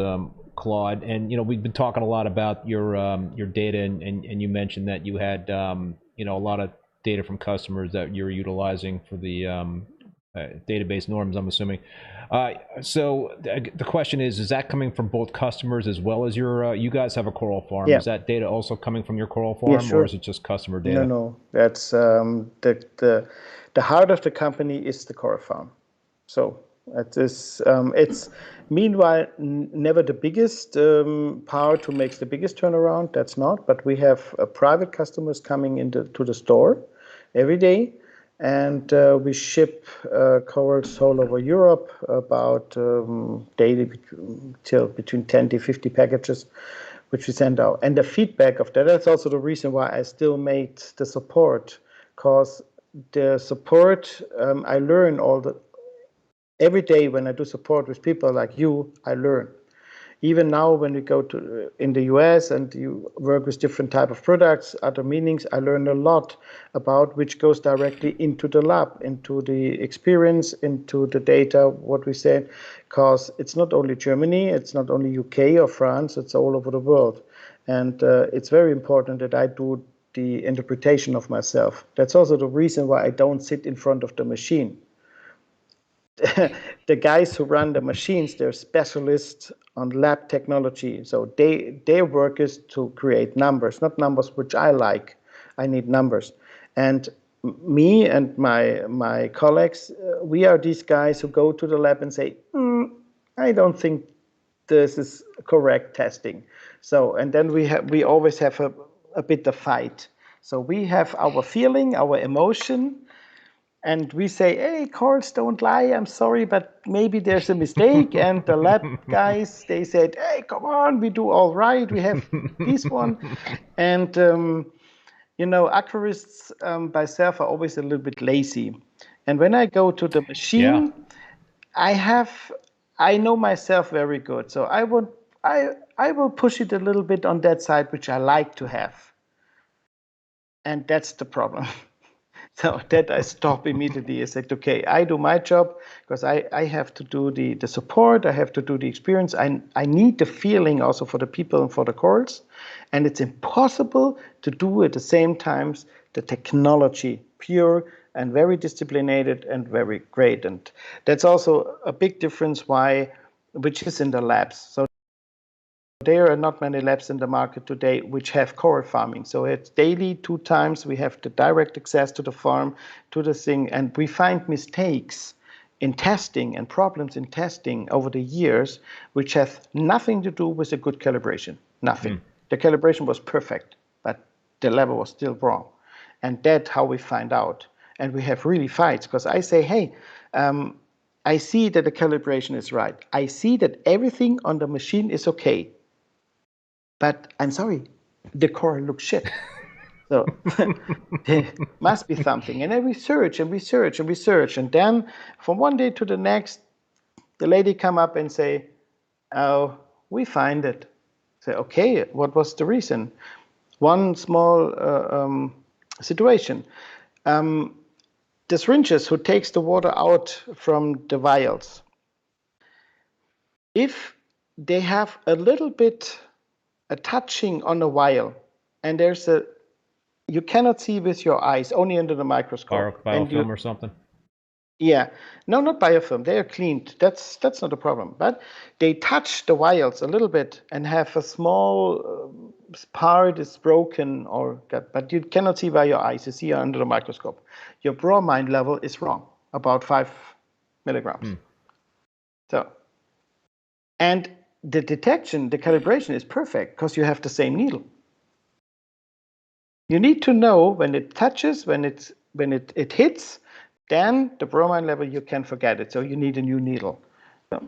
Claude. And, you know, we've been talking a lot about your data, and you mentioned that you had, you know, a lot of data from customers that you're utilizing for the database norms, I'm assuming. So the question is that coming from both customers as well as your, you guys have a coral farm. Yeah. Is that data also coming from your coral farm, Yeah, sure. or is it just customer data? No. That's the heart of the company is the coral farm. So it's meanwhile never the biggest power to make the biggest turnaround. That's not. But we have private customers coming to the store every day. And we ship corals all over Europe, about daily between 10 to 50 packages, which we send out. And the feedback of that's also the reason why I still made the support, because the support, I learn every day when I do support with people like you, I learn. Even now, when we go in the US and you work with different type of products, other meanings, I learn a lot about which goes directly into the lab, into the experience, into the data, what we said, because it's not only Germany, it's not only UK or France, it's all over the world. And it's very important that I do the interpretation of myself. That's also the reason why I don't sit in front of the machine. The guys who run the machines, they're specialists on lab technology. So their work is to create numbers, not numbers which I like. I need numbers. And me and my colleagues, we are these guys who go to the lab and say, I don't think this is correct testing. So, and then we always have a bit of fight. So we have our feeling, our emotion, and we say, hey, corals don't lie, I'm sorry, but maybe there's a mistake. And the lab guys, they said, hey, come on, we do all right, we have this one. And, you know, aquarists by self are always a little bit lazy. And when I go to the machine, I know myself very good. So I will push it a little bit on that side, which I like to have. And that's the problem. So that I stop immediately. I said, okay, I do my job because I have to do the support. I have to do the experience. I need the feeling also for the people and for the corals. And it's impossible to do at the same time the technology, pure and very disciplined and very great. And that's also a big difference which is in the labs. So there are not many labs in the market today which have coral farming. So it's daily, 2 times. We have the direct access to the farm, to the thing, and we find mistakes in testing and problems in testing over the years, which have nothing to do with a good calibration. Nothing. The calibration was perfect, but the level was still wrong. And that's how we find out. And we have really fights, because I say, hey, I see that the calibration is right. I see that everything on the machine is okay. But I'm sorry, the coral looks shit. So there must be something. And I research and research and research. And then from one day to the next, the lady come up and say, oh, we find it. Say, okay, what was the reason? One small situation. The syringes who takes the water out from the vials, if they have a little bit a touching on a vial, and there's a, you cannot see with your eyes, only under the microscope. Biofilm or something? Yeah, no, not biofilm. They are cleaned. That's not a problem. But they touch the vials a little bit and have a small part is broken or that, but you cannot see by your eyes. You see under the microscope. Your bromine level is wrong, about 5 milligrams. So, and the detection, the calibration is perfect because you have the same needle. You need to know when it touches, when it hits, then the bromine level, you can forget it. So you need a new needle. So.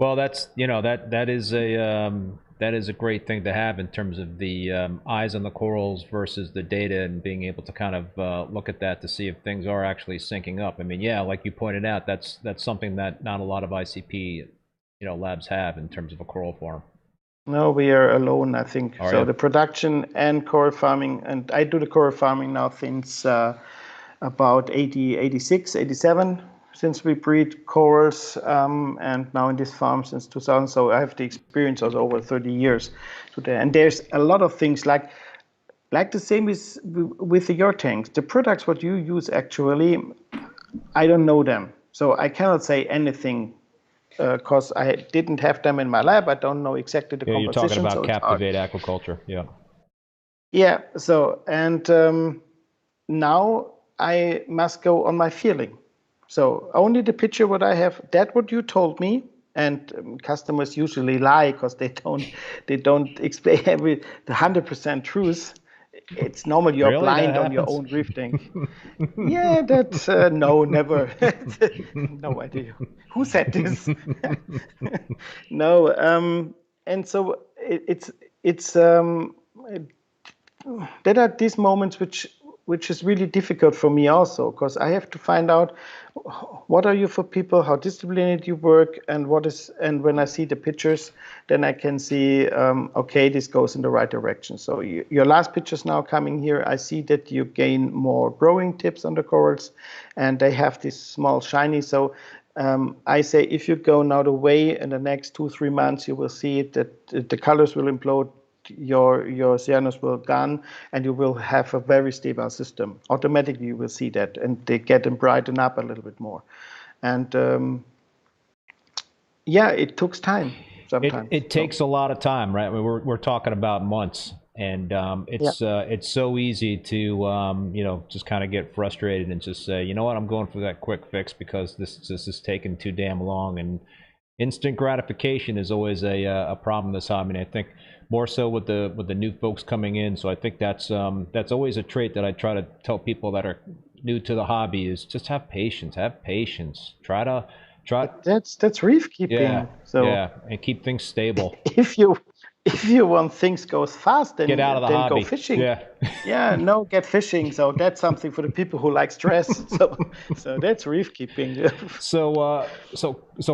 Well, that's, you know, that is a great thing to have in terms of the eyes on the corals versus the data, and being able to kind of look at that to see if things are actually syncing up. I mean, yeah, like you pointed out, that's something that not a lot of ICP, you know, labs have in terms of a coral farm. No, we are alone, I think. Are so you? the production and coral farming, and I do the coral farming now since about 86, 87, since we breed corals, and now in this farm since 2000. So I have the experience of over 30 years today. And there's a lot of things like the same with your tanks. The products what you use actually, I don't know them. So I cannot say anything because I didn't have them in my lab. I don't know exactly the composition. You're talking about Captivate Aquaculture, yeah. Yeah, so, and now I must go on my feeling. So only the picture what I have, that what you told me, and customers usually lie because they don't explain the 100% truth. It's normal you're Really? blind on your own reef tank. Yeah, that's no, never. No idea. Who said this? No, and so there are these moments which is really difficult for me also, because I have to find out what are you for people, how disciplined you work, and when I see the pictures, then I can see, okay, this goes in the right direction. So your last pictures now coming here, I see that you gain more growing tips on the corals, and they have this small shiny. So I say if you go now the way in the next 2-3 months, you will see it that the colors will implode. Your cyanos will gone, and you will have a very stable system. Automatically, you will see that, and they get them brighten up a little bit more. And yeah, it took time. Sometimes it takes a lot of time, right? I mean, we're talking about months, and it's so easy to you know, just kind of get frustrated and just say, you know what, I'm going for that quick fix because this is taking too damn long. And instant gratification is always a problem this hobby. And I think more so with the new folks coming in. So I think that's always a trait that I try to tell people that are new to the hobby is just have patience. Have patience. Try. That's reef keeping. Yeah. So yeah, and keep things stable. If you want things goes fast, then Get out of the hobby. Go fishing. Yeah. Yeah, no, get fishing. So that's something for the people who like stress. So that's reef keeping. So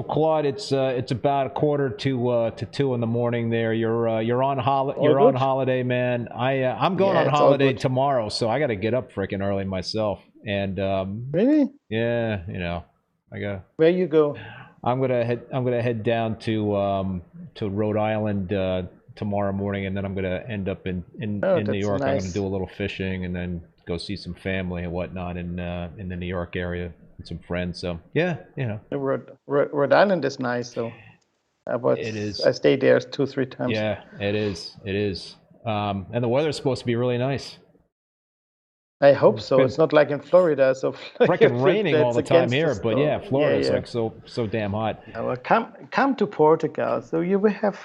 Claude, it's about 1:45 to 2 in the morning there. You're on on holiday, man. I'm going on holiday tomorrow, so I got to get up freaking early myself. And really? Yeah, you know, I got. Where you go? I'm gonna head down to Rhode Island tomorrow morning, and then I'm gonna end up in New York. Nice. I'm gonna do a little fishing and then go see some family and whatnot in the New York area and some friends. So yeah, you know. Rhode Island is nice, though. It is. I stayed there 2-3 times. Yeah, it is. It is. And the weather's supposed to be really nice. I hope so. It's not like in Florida. So freaking raining all the time here, but yeah, Florida's like so damn hot. Well, come to Portugal. So we have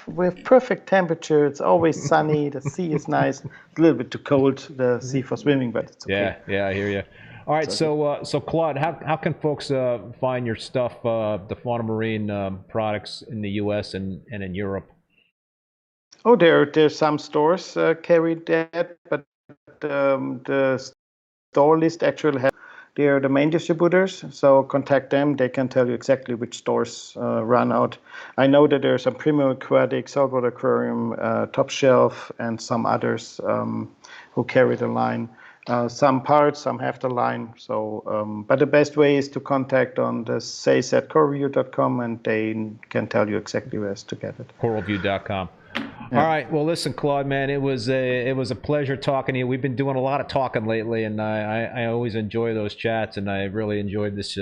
perfect temperature. It's always sunny. The sea is nice. It's a little bit too cold, the sea for swimming, but it's okay. Yeah, I hear you. All right, so Claude, how can folks find your stuff, the Fauna Marin products in the U.S. and in Europe? Oh, there's some stores carry that, but the store list actually has, they are the main distributors, so contact them. They can tell you exactly which stores run out. I know that there's a Premium Aquatic, Saltwater Aquarium, Top Shelf, and some others who carry the line. Some parts, some have the line. So, but the best way is to contact on the sales@coralview.com, and they can tell you exactly where to get it. Coralview.com. Yeah. All right. Well, listen, Claude, man, it was a pleasure talking to you. We've been doing a lot of talking lately, and I always enjoy those chats, and I really enjoyed this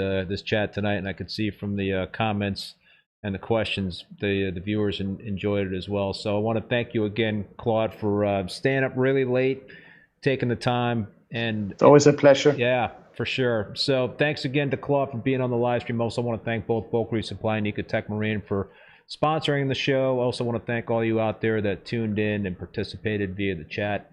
chat tonight. And I could see from the comments and the questions, the viewers enjoyed it as well. So I want to thank you again, Claude, for staying up really late, taking the time, and It's always a pleasure. yeah, for sure. So thanks again to Claude for being on the live stream. Also want to thank both Bulk Reef Supply and Ecotech Marine for sponsoring the show. Also want to thank all you out there that tuned in and participated via the chat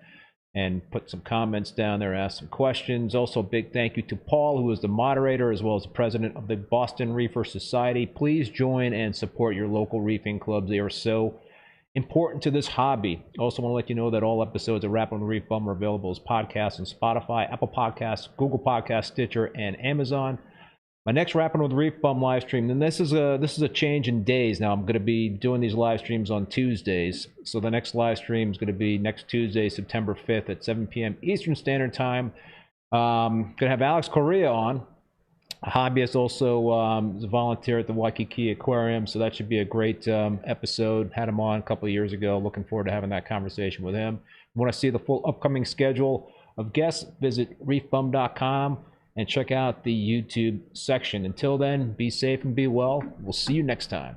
and put some comments down there, asked some questions. Also, a big thank you to Paul, who is the moderator as well as the president of the Boston Reefer Society. Please join and support your local reefing clubs. They are so important to this hobby. Also want to let you know that all episodes of Rappin With ReefBum are available as podcasts on Spotify, Apple Podcasts, Google Podcasts, Stitcher, and Amazon. My next Rappin With ReefBum live stream, and this is a change in days now. I'm going to be doing these live streams on Tuesdays. So the next live stream is going to be next Tuesday, September 5th at 7 p.m. Eastern Standard Time. Going to have Alex Correa on. A hobbyist, also is a volunteer at the Waikiki Aquarium, so that should be a great episode. Had him on a couple of years ago. Looking forward to having that conversation with him. If you want to see the full upcoming schedule of guests, visit reefbum.com. and check out the YouTube section. Until then, be safe and be well. We'll see you next time.